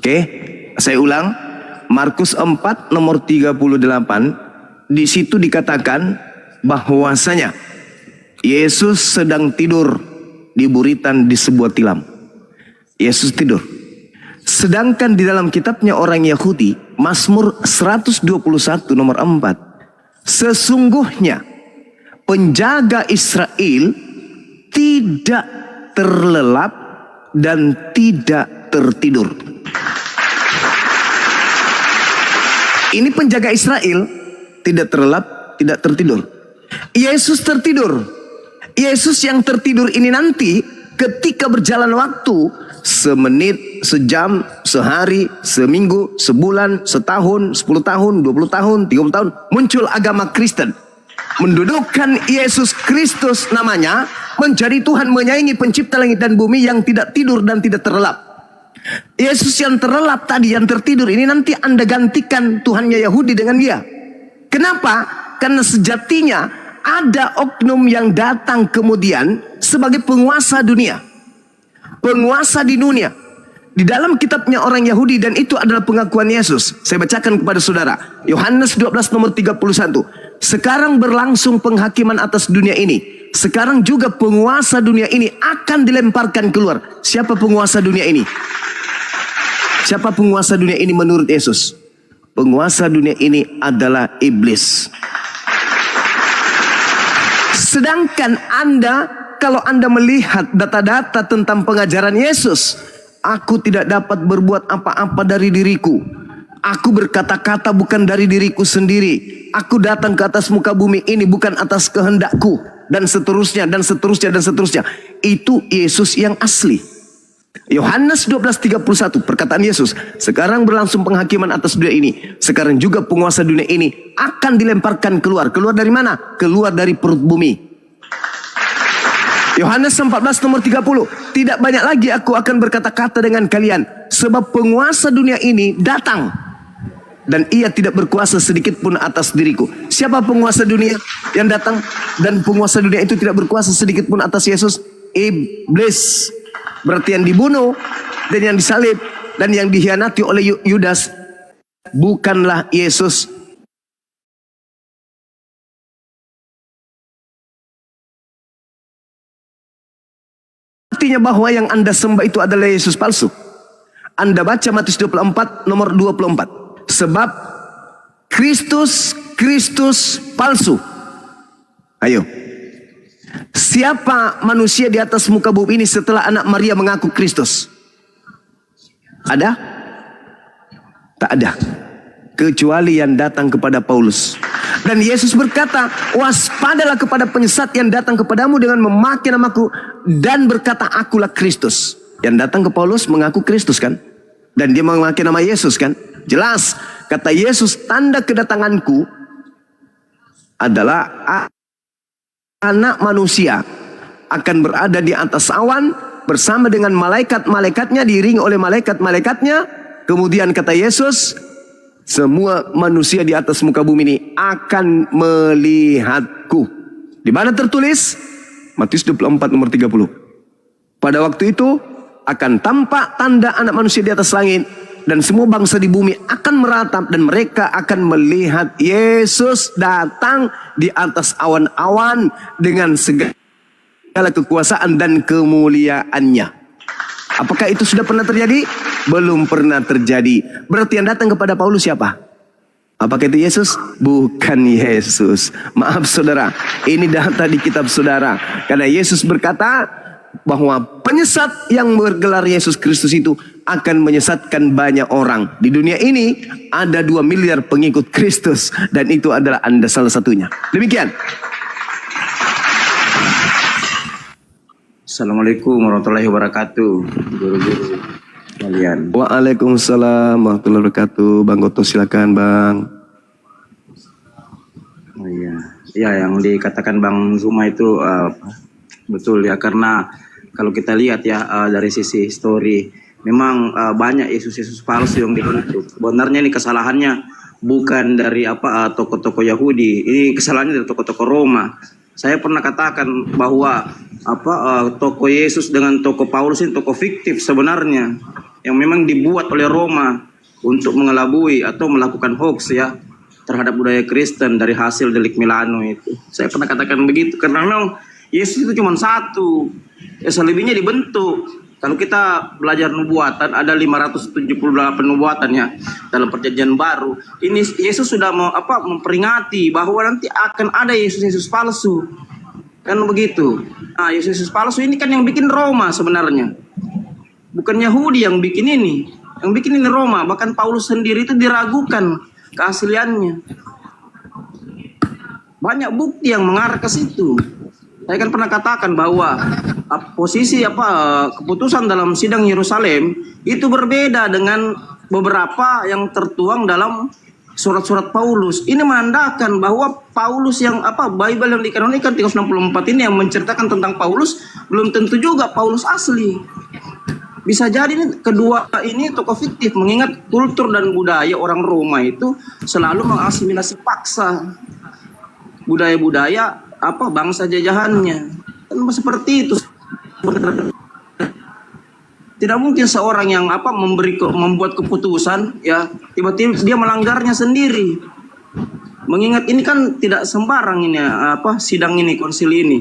[SPEAKER 4] Oke, saya ulang. Markus 4 nomor 38. Di situ dikatakan bahwasanya Yesus sedang tidur di buritan di sebuah tilam. Yesus tidur. Sedangkan di dalam kitabnya orang Yahudi, Mazmur 121 nomor 4. Sesungguhnya penjaga Israel tidak terlelap dan tidak tertidur. Ini penjaga Israel tidak terlelap, tidak tertidur. Yesus tertidur. Yesus yang tertidur ini nanti ketika berjalan waktu, semenit, sejam, sehari, seminggu, sebulan, setahun, 10 tahun, 20 tahun, 30 tahun, muncul agama Kristen. Mendudukkan Yesus Kristus namanya menjadi Tuhan, menyaingi pencipta langit dan bumi yang tidak tidur dan tidak terlelap. Yesus yang terlelap tadi, yang tertidur ini nanti Anda gantikan Tuhannya Yahudi dengan dia. Kenapa? Karena sejatinya ada oknum yang datang kemudian sebagai penguasa dunia. Penguasa di dunia. Di dalam kitabnya orang Yahudi, dan itu adalah pengakuan Yesus. Saya bacakan kepada saudara. Yohanes 12 nomor 31. Sekarang berlangsung penghakiman atas dunia ini. Sekarang juga penguasa dunia ini akan dilemparkan keluar. Siapa penguasa dunia ini? Siapa penguasa dunia ini menurut Yesus? Penguasa dunia ini adalah iblis. Sedangkan Anda, kalau Anda melihat data-data tentang pengajaran Yesus, aku tidak dapat berbuat apa-apa dari diriku. Aku berkata-kata bukan dari diriku sendiri. Aku datang ke atas muka bumi ini bukan atas kehendakku. Dan seterusnya, dan seterusnya, dan seterusnya. Itu Yesus yang asli. Yohanes 12:31, perkataan Yesus. Sekarang berlangsung penghakiman atas dunia ini. Sekarang juga penguasa dunia ini akan dilemparkan keluar. Keluar dari mana? Keluar dari perut bumi. Yohanes 14 nomor 30. Tidak banyak lagi aku akan berkata-kata dengan kalian, sebab penguasa dunia ini datang, dan ia tidak berkuasa sedikit pun atas diriku. Siapa penguasa dunia yang datang dan penguasa dunia itu tidak berkuasa sedikit pun atas Yesus? Iblis. Berarti yang dibunuh dan yang disalib dan yang dikhianati oleh Yudas bukanlah Yesus. Artinya bahwa yang Anda sembah itu adalah Yesus palsu. Anda baca Matius 24 nomor 24. Sebab Kristus palsu. Ayo. Siapa manusia di atas muka bumi ini setelah anak Maria mengaku Kristus? Ada? Tak ada. Kecuali yang datang kepada Paulus. Dan Yesus berkata, waspadalah kepada penyesat yang datang kepadamu dengan memakai namaku dan berkata, akulah Kristus. Yang datang ke Paulus mengaku Kristus kan? Dan dia memakai nama Yesus kan? Jelas. Kata Yesus, tanda kedatanganku adalah anak manusia akan berada di atas awan bersama dengan malaikat-malaikatnya, diiringi oleh malaikat-malaikatnya. Kemudian kata Yesus, semua manusia di atas muka bumi ini akan melihatku. Di mana tertulis? Matius 24 nomor 30. Pada waktu itu akan tampak tanda anak manusia di atas langit, dan semua bangsa di bumi akan meratap, dan mereka akan melihat Yesus datang di atas awan-awan dengan segala kekuasaan dan kemuliaannya. Apakah itu sudah pernah terjadi? Belum pernah terjadi. Berarti yang datang kepada Paulus siapa? Apakah itu Yesus? Bukan Yesus. Maaf saudara, ini data di kitab saudara. Karena Yesus berkata bahwa penyesat yang bergelar Yesus Kristus itu akan menyesatkan banyak orang. Di dunia ini ada 2 miliar pengikut Kristus, dan itu adalah Anda salah satunya. Demikian.
[SPEAKER 8] Assalamualaikum warahmatullahi wabarakatuh, guru-guru kalian.
[SPEAKER 4] Waalaikumsalam warahmatullahi wabarakatuh. Bang Goto silakan bang.
[SPEAKER 10] Oh iya, ya yang dikatakan Bang Zuma itu betul ya, karena kalau kita lihat ya dari sisi histori, memang banyak Yesus palsu yang dibentuk. Sebenarnya ini kesalahannya bukan dari tokoh-tokoh Yahudi, ini kesalahannya dari tokoh-tokoh Roma. Saya pernah katakan bahwa tokoh Yesus dengan tokoh Paulus ini tokoh fiktif sebenarnya, yang memang dibuat oleh Roma untuk mengelabui atau melakukan hoax ya terhadap budaya Kristen dari hasil delik Milano itu. Saya pernah katakan begitu karena memang Yesus itu cuma satu, selebihnya dibentuk. Kalau kita belajar nubuatan, ada 578 nubuatan ya dalam perjanjian baru. Ini Yesus sudah memperingati bahwa nanti akan ada Yesus palsu. Kan begitu. Nah, Yesus palsu ini kan yang bikin Roma sebenarnya. Bukan Yahudi yang bikin ini. Yang bikin ini Roma. Bahkan Paulus sendiri itu diragukan keasliannya. Banyak bukti yang mengarah ke situ. Saya kan pernah katakan bahwa posisi keputusan dalam sidang Yerusalem itu berbeda dengan beberapa yang tertuang dalam surat-surat Paulus. Ini menandakan bahwa Paulus yang Bible yang dikanonikan 364 ini yang menceritakan tentang Paulus belum tentu juga Paulus asli. Bisa jadi ini kedua ini tokoh fiktif, mengingat kultur dan budaya orang Roma itu selalu mengasimilasi paksa budaya-budaya bangsa jajahannya. Kan seperti itu. Tidak mungkin seorang yang membuat keputusan ya tiba-tiba dia melanggarnya sendiri. Mengingat ini kan tidak sembarang ini sidang ini, konsili ini.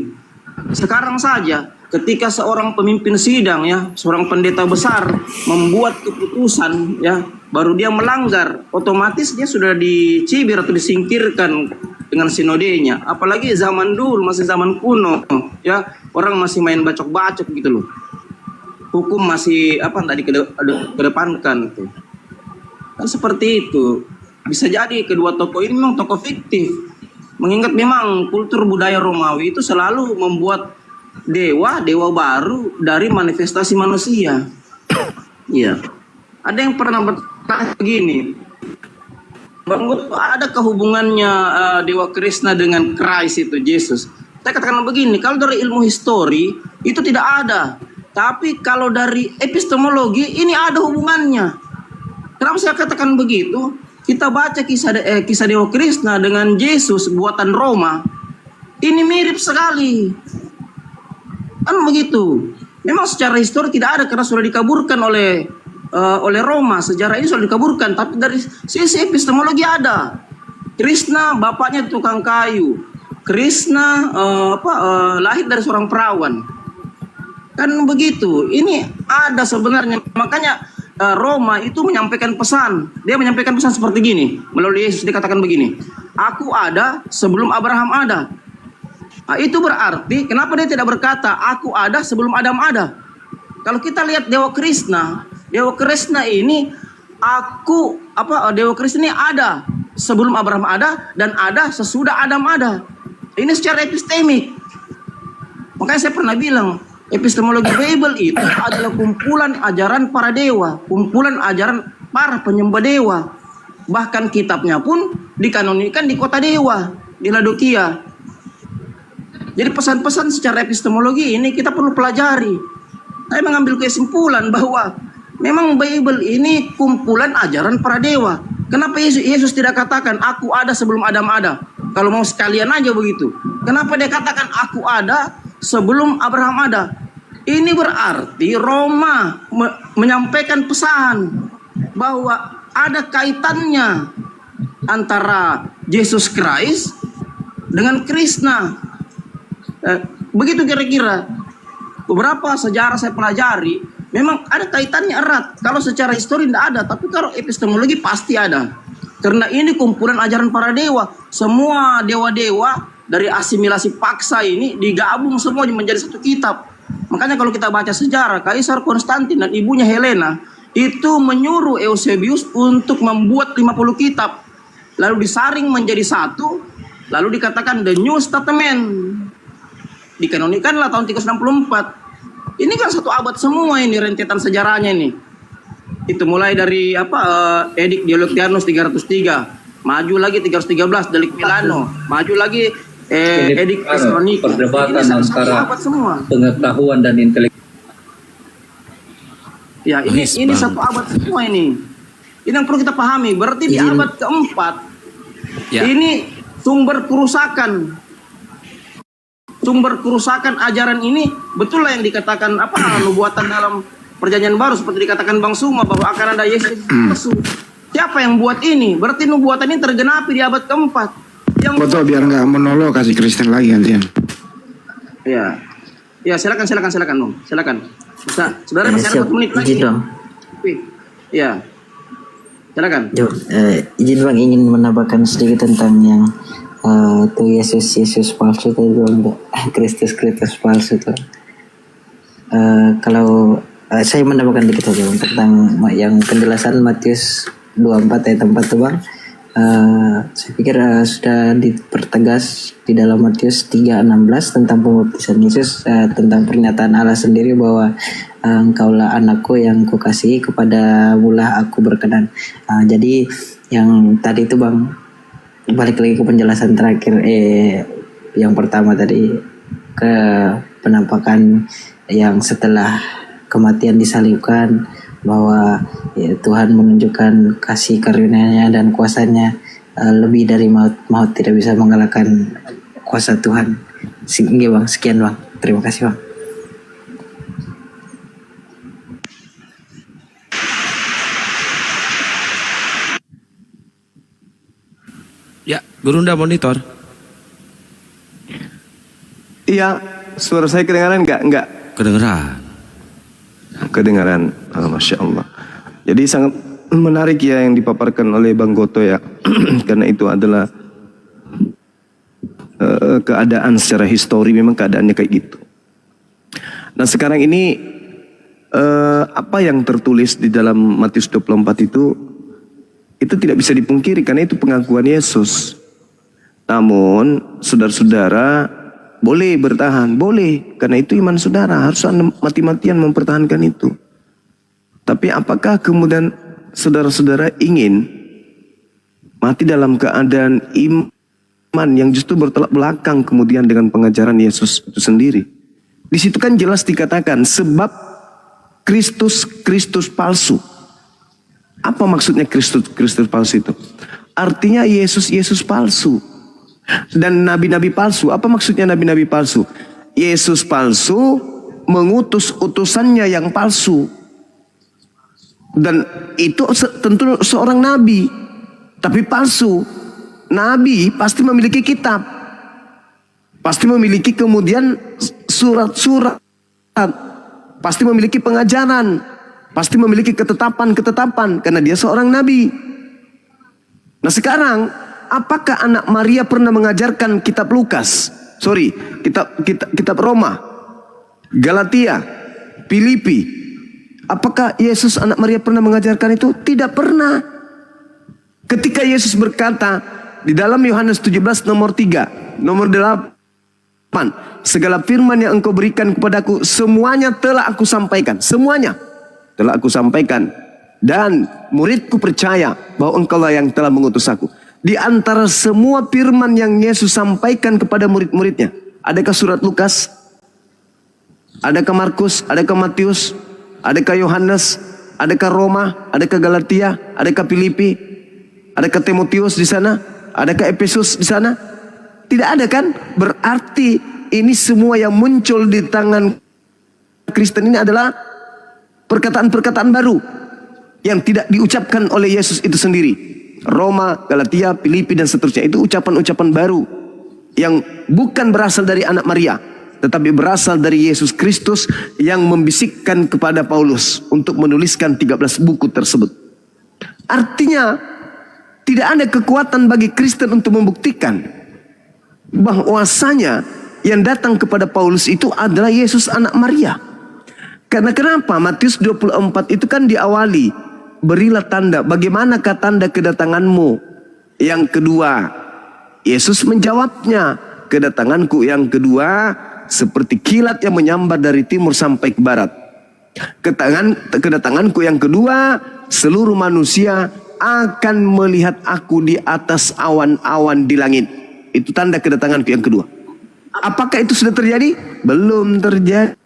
[SPEAKER 10] Sekarang saja ketika seorang pemimpin sidang ya, seorang pendeta besar membuat keputusan ya, baru dia melanggar, otomatis dia sudah dicibir atau disingkirkan dengan sinodenya. Apalagi zaman dulu, masih zaman kuno ya, orang masih main bacok-bacok gitu loh. Hukum masih tadi kedepankan tuh. Kan seperti itu. Bisa jadi kedua tokoh ini memang tokoh fiktif. Mengingat memang kultur budaya Romawi itu selalu membuat dewa baru dari manifestasi manusia. Iya. Ada yang pernah bertanya begini, Bang, adakah hubungannya Dewa Krishna dengan Christ itu, Yesus? Saya katakan begini, kalau dari ilmu histori itu tidak ada. Tapi kalau dari epistemologi ini ada hubungannya. Kenapa saya katakan begitu? Kita baca kisah Dewa Krishna dengan Yesus buatan Roma. Ini mirip sekali. Kan begitu. Memang secara histori tidak ada karena sudah dikaburkan oleh Roma. Sejarah ini sudah dikaburkan, tapi dari sisi epistemologi ada. Krishna bapaknya tukang kayu. Krishna lahir dari seorang perawan. Kan begitu. Ini ada sebenarnya. Makanya Roma itu menyampaikan pesan. Dia menyampaikan pesan seperti gini. Melalui Yesus dikatakan begini, aku ada sebelum Abraham ada. Nah, itu berarti kenapa dia tidak berkata aku ada sebelum Adam ada? Kalau kita lihat Dewa Krishna ini Dewa Krishna ini ada sebelum Abraham ada dan ada sesudah Adam ada. Ini secara epistemik. Makanya saya pernah bilang, epistemologi Bible itu adalah kumpulan ajaran para dewa, kumpulan ajaran para penyembah dewa. Bahkan kitabnya pun dikanonikan di kota dewa, di Laodikia. Jadi pesan-pesan secara epistemologi ini kita perlu pelajari. Saya mengambil kesimpulan bahwa memang Bible ini kumpulan ajaran para dewa. Kenapa Yesus tidak katakan aku ada sebelum Adam ada? Kalau mau sekalian aja begitu. Kenapa dia katakan aku ada sebelum Abraham ada? Ini berarti Roma menyampaikan pesan bahwa ada kaitannya antara Yesus Christ dengan Krishna. Begitu kira-kira. Beberapa sejarah saya pelajari, memang ada kaitannya erat. Kalau secara histori tidak ada, tapi kalau epistemologi pasti ada. Karena ini kumpulan ajaran para dewa. Semua dewa-dewa dari asimilasi paksa ini digabung semuanya menjadi satu kitab. Makanya kalau kita baca sejarah, Kaisar Konstantin dan ibunya Helena itu menyuruh Eusebius untuk membuat 50 kitab. Lalu disaring menjadi satu, lalu dikatakan The New Testament. Dikanonikanlah tahun 364. Ini kan satu abad semua ini rentetan sejarahnya ini. Itu mulai dari Edict Diocletianus 303, maju lagi 313 delik Milano, maju lagi edik Thessalonika.
[SPEAKER 11] Perdebatan
[SPEAKER 10] Ini
[SPEAKER 11] antara
[SPEAKER 10] abad semua.
[SPEAKER 11] pengetahuan dan intelektual.
[SPEAKER 10] Ya, ini satu abad semua ini. Ini yang perlu kita pahami. Berarti di abad keempat ini sumber kerusakan. Sumber kerusakan ajaran ini betul lah yang dikatakan nubuatan dalam Perjanjian Baru seperti dikatakan Bang Suma bahwa akan ada Yesus palsu. Siapa yang buat ini? Berarti nubuatan ini tergenapi di abad keempat. Yang
[SPEAKER 12] betul, biar nggak monolog kasih Kristen lagi gantian.
[SPEAKER 10] Ya, ya silakan dong, silakan. Bisa, sebenarnya masih ada 1 menit lagi.
[SPEAKER 9] Izin dong.
[SPEAKER 10] Ya, silakan.
[SPEAKER 9] Izin Bang, ingin menambahkan sedikit tentang yang tuh Yesus palsu tadi Bang, Kristus palsu tuh. Kalau saya menambahkan dikit aja Bang, tentang yang penjelasan Matius 24 ayat 4 tuh Bang. Saya pikir sudah dipertegas di dalam Matius 3:16 tentang pembaptisan Yesus, tentang pernyataan Allah sendiri bahwa engkaulah anakku yang kukasihi, kepada mulah aku berkenan. Jadi yang tadi itu Bang, balik lagi ke penjelasan terakhir, yang pertama tadi, ke penampakan yang setelah kematian disalibkan, bahwa Tuhan menunjukkan kasih karunia-Nya dan kuasanya, lebih dari maut tidak bisa mengalahkan kuasa Tuhan. Bang, sekian Bang, terima kasih Bang.
[SPEAKER 3] Ya, Gurunda monitor.
[SPEAKER 4] Iya, suara saya kedengaran nggak? Nggak. Kedengaran. Oh, Masya Allah. Jadi sangat menarik ya yang dipaparkan oleh Bang Goto ya. Karena itu adalah keadaan secara histori, memang keadaannya kayak gitu. Nah sekarang ini apa yang tertulis di dalam Matius 24 itu tidak bisa dipungkiri karena itu pengakuan Yesus. Namun saudara-saudara boleh bertahan, boleh, karena itu iman saudara, harus mati-matian mempertahankan itu. Tapi apakah kemudian saudara-saudara ingin mati dalam keadaan iman yang justru bertolak belakang kemudian dengan pengajaran Yesus itu sendiri? Di situ kan jelas dikatakan sebab Kristus palsu. Apa maksudnya Kristus palsu itu? Artinya Yesus palsu. Dan nabi-nabi palsu. Apa maksudnya nabi-nabi palsu? Yesus palsu mengutus utusannya yang palsu. Dan itu tentu seorang nabi, tapi palsu. Nabi pasti memiliki kitab, pasti memiliki kemudian surat-surat, pasti memiliki pengajaran, pasti memiliki ketetapan-ketetapan, karena dia seorang nabi. Nah sekarang, apakah anak Maria pernah mengajarkan kitab Lukas? Kitab Roma, Galatia, Filipi? Apakah Yesus anak Maria pernah mengajarkan itu? Tidak pernah. Ketika Yesus berkata di dalam Yohanes 17 nomor 3, nomor 8, segala firman yang engkau berikan kepadaku semuanya telah aku sampaikan. Semuanya telah aku sampaikan. Dan muridku percaya bahwa engkaulah yang telah mengutus aku. Di antara semua firman yang Yesus sampaikan kepada murid-muridnya, adakah surat Lukas? Adakah Markus? Adakah Matius? Adakah Yohanes? Adakah Roma? Adakah Galatia? Adakah Filipi? Adakah Timotius di sana? Adakah Efesus di sana? Tidak ada kan? Berarti ini semua yang muncul di tangan Kristen ini adalah perkataan-perkataan baru yang tidak diucapkan oleh Yesus itu sendiri. Roma, Galatia, Filipi dan seterusnya itu ucapan-ucapan baru yang bukan berasal dari anak Maria, tetapi berasal dari Yesus Kristus yang membisikkan kepada Paulus untuk menuliskan 13 buku tersebut. Artinya tidak ada kekuatan bagi Kristen untuk membuktikan bahwasanya yang datang kepada Paulus itu adalah Yesus anak Maria. Karena kenapa? Matius 24 itu kan diawali, berilah tanda. Bagaimanakah tanda kedatanganmu? Yang kedua, Yesus menjawabnya, kedatanganku yang kedua seperti kilat yang menyambar dari timur sampai ke barat. Kedatanganku yang kedua, seluruh manusia akan melihat aku di atas awan-awan di langit. Itu tanda kedatanganku yang kedua. Apakah itu sudah terjadi? Belum terjadi.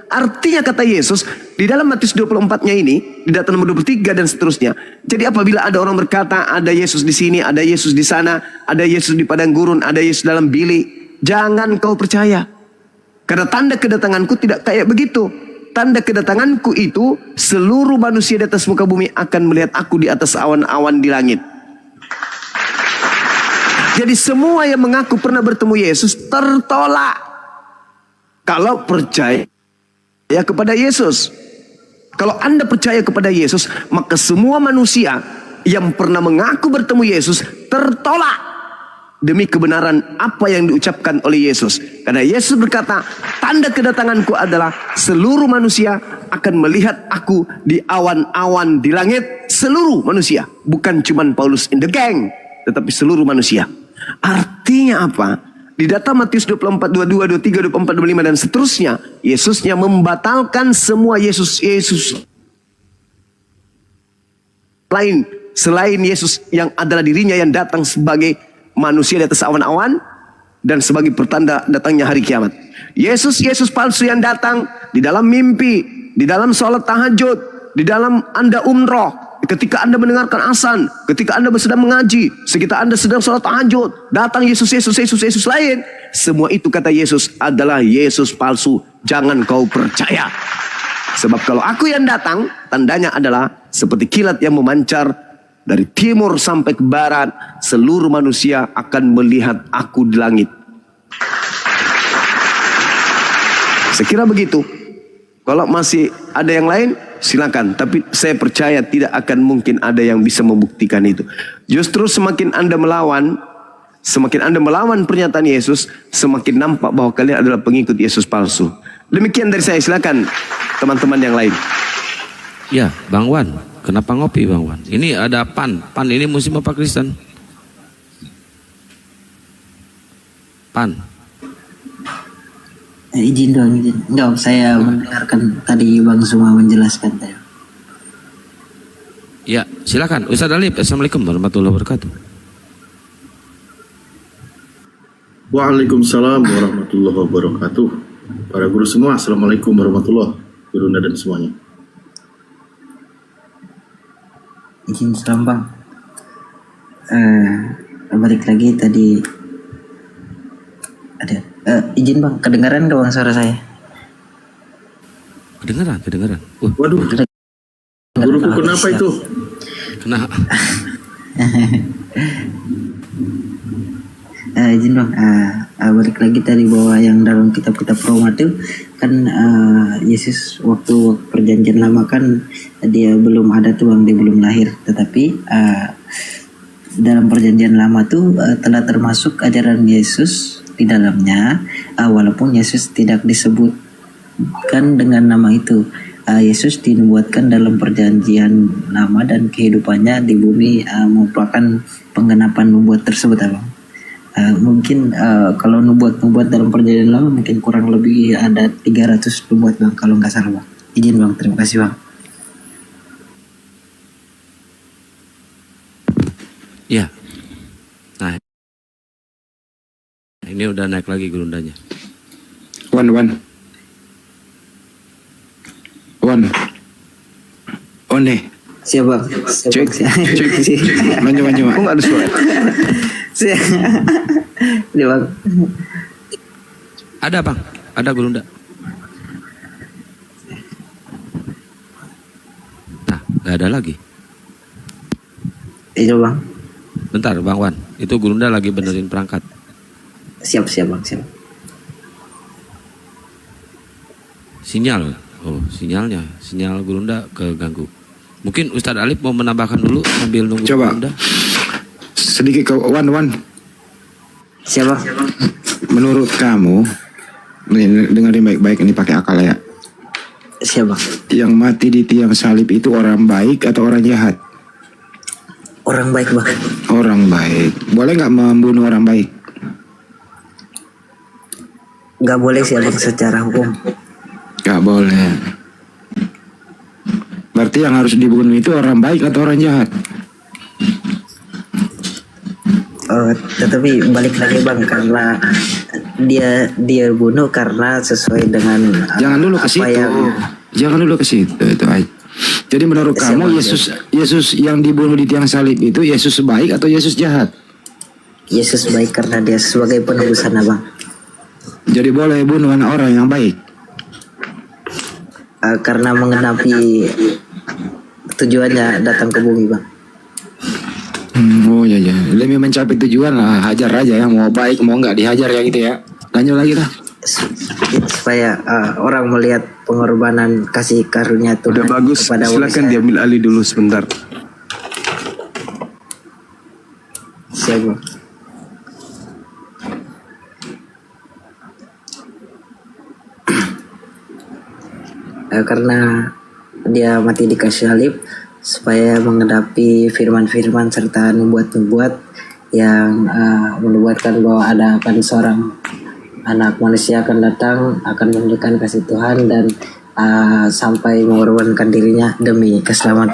[SPEAKER 4] Artinya kata Yesus di dalam Matius 24-nya ini, di data nomor 23 dan seterusnya. Jadi apabila ada orang berkata ada Yesus di sini, ada Yesus di sana, ada Yesus di padang gurun, ada Yesus dalam bilik, jangan kau percaya. Karena tanda kedatanganku tidak kayak begitu. Tanda kedatanganku itu seluruh manusia di atas muka bumi akan melihat aku di atas awan-awan di langit. Jadi semua yang mengaku pernah bertemu Yesus tertolak kalau percaya kepada Yesus. Kalau Anda percaya kepada Yesus, maka semua manusia yang pernah mengaku bertemu Yesus tertolak demi kebenaran apa yang diucapkan oleh Yesus. Karena Yesus berkata, tanda kedatanganku adalah seluruh manusia akan melihat aku di awan-awan di langit. Seluruh manusia, bukan cuman Paulus in the gang, tetapi seluruh manusia. Artinya apa? Di data Matius 24, 22, 23, 24, 25 dan seterusnya, Yesusnya membatalkan semua Yesus lain selain Yesus yang adalah dirinya yang datang sebagai manusia di atas awan-awan dan sebagai pertanda datangnya hari kiamat. Yesus palsu yang datang di dalam mimpi, di dalam sholat tahajud, di dalam Anda umroh, ketika Anda mendengarkan azan, ketika Anda sedang mengaji, ketika Anda sedang sholat tahajud, datang Yesus lain. Semua itu kata Yesus adalah Yesus palsu. Jangan kau percaya. Sebab kalau aku yang datang, tandanya adalah seperti kilat yang memancar dari timur sampai ke barat. Seluruh manusia akan melihat aku di langit. Sekira begitu. Kalau masih ada yang lain, silakan. Tapi saya percaya tidak akan mungkin ada yang bisa membuktikan itu. Justru semakin Anda melawan pernyataan Yesus, semakin nampak bahwa kalian adalah pengikut Yesus palsu. Demikian dari saya, silakan teman-teman yang lain.
[SPEAKER 3] Ya, Bang Wan, kenapa ngopi Bang Wan? Ini ada PAN ini musim apa Kristen? PAN.
[SPEAKER 9] Izin dong, izin. Enggak, saya mendengarkan tadi Bang Zuma menjelaskan tadi.
[SPEAKER 3] Ya, silakan. Ustaz Alif, Assalamualaikum warahmatullahi wabarakatuh.
[SPEAKER 13] Waalaikumsalam warahmatullahi wabarakatuh. Para guru semua, Assalamualaikum warahmatullahi wabarakatuh. Guru dan semuanya.
[SPEAKER 9] Izin salam Bang. Balik lagi tadi ada izin Bang, kedengaran gak Bang suara saya?
[SPEAKER 3] Kedengaran.
[SPEAKER 13] Waduh. Guruku kenapa itu?
[SPEAKER 3] Kenapa?
[SPEAKER 9] Izin Bang, balik lagi tadi bahwa yang dalam kitab-kitab Roma itu kan Yesus waktu perjanjian lama kan dia belum ada tuh Bang, dia belum lahir. Tetapi dalam perjanjian lama tuh telah termasuk ajaran Yesus di dalamnya, walaupun Yesus tidak disebutkan dengan nama itu. Yesus dinubuatkan dalam perjanjian lama dan kehidupannya di bumi merupakan penggenapan nubuat tersebut Bang. Mungkin kalau nubuat dalam perjanjian lama mungkin kurang lebih ada 300 nubuat Bang, kalau nggak salah Bang. Izin Bang, terima kasih Bang.
[SPEAKER 3] Ya. Nah, ini udah naik lagi gerundanya.
[SPEAKER 12] Wan. On deh.
[SPEAKER 9] Siap Bang.
[SPEAKER 12] Cek. Maju.
[SPEAKER 4] Kok nggak ada suara?
[SPEAKER 9] Ini Bang.
[SPEAKER 3] Ada Bang, ada gerunda. Nah, nggak ada lagi.
[SPEAKER 9] Iya Bang.
[SPEAKER 3] Bentar Bang Wan, itu gerunda lagi benerin perangkat.
[SPEAKER 9] Siap Bang, siap.
[SPEAKER 3] Sinyal gerunda keganggu. Mungkin Ustadz Alif mau menambahkan dulu sambil nunggu
[SPEAKER 12] Coba.
[SPEAKER 3] gerunda.
[SPEAKER 12] Sedikit ke Wan.
[SPEAKER 9] Siapa?
[SPEAKER 12] Menurut kamu, dengerin baik-baik ini pakai akal ya.
[SPEAKER 9] Siapa?
[SPEAKER 12] Yang mati di tiang salib itu orang baik atau orang jahat?
[SPEAKER 9] Orang baik Bang.
[SPEAKER 12] Orang baik. Boleh nggak membunuh orang baik?
[SPEAKER 9] Nggak boleh sih Bang secara hukum.
[SPEAKER 12] Nggak boleh. Berarti yang harus dibunuh itu orang baik atau orang jahat?
[SPEAKER 9] Tetapi balik lagi Bang, karena dia bunuh karena sesuai dengan
[SPEAKER 12] Jangan dulu ke situ. Jangan dulu ke situ itu aja. Jadi menurut kamu Yesus yang dibunuh di tiang salib itu Yesus baik atau Yesus jahat?
[SPEAKER 9] Yesus baik karena dia sebagai penebusan Abang.
[SPEAKER 12] Jadi boleh bunuh orang yang baik?
[SPEAKER 9] Karena menggenapi tujuannya datang ke bumi Bang.
[SPEAKER 12] Oh ya, lebih mencapai tujuan lah, hajar aja ya, mau baik mau nggak dihajar ya gitu ya. Lanjut lagi lah.
[SPEAKER 9] Supaya orang melihat pengorbanan kasih karunia Tuhan.
[SPEAKER 4] Udah bagus,
[SPEAKER 9] kepada
[SPEAKER 4] silakan diambil alih dulu sebentar.
[SPEAKER 9] Siap Bang. Karena dia mati di kayu salib supaya menghadapi firman-firman serta nubuat-nubuat yang menubuatkan bahwa ada akan seorang anak manusia akan datang, akan memberikan kasih Tuhan dan sampai mengorbankan dirinya demi keselamatan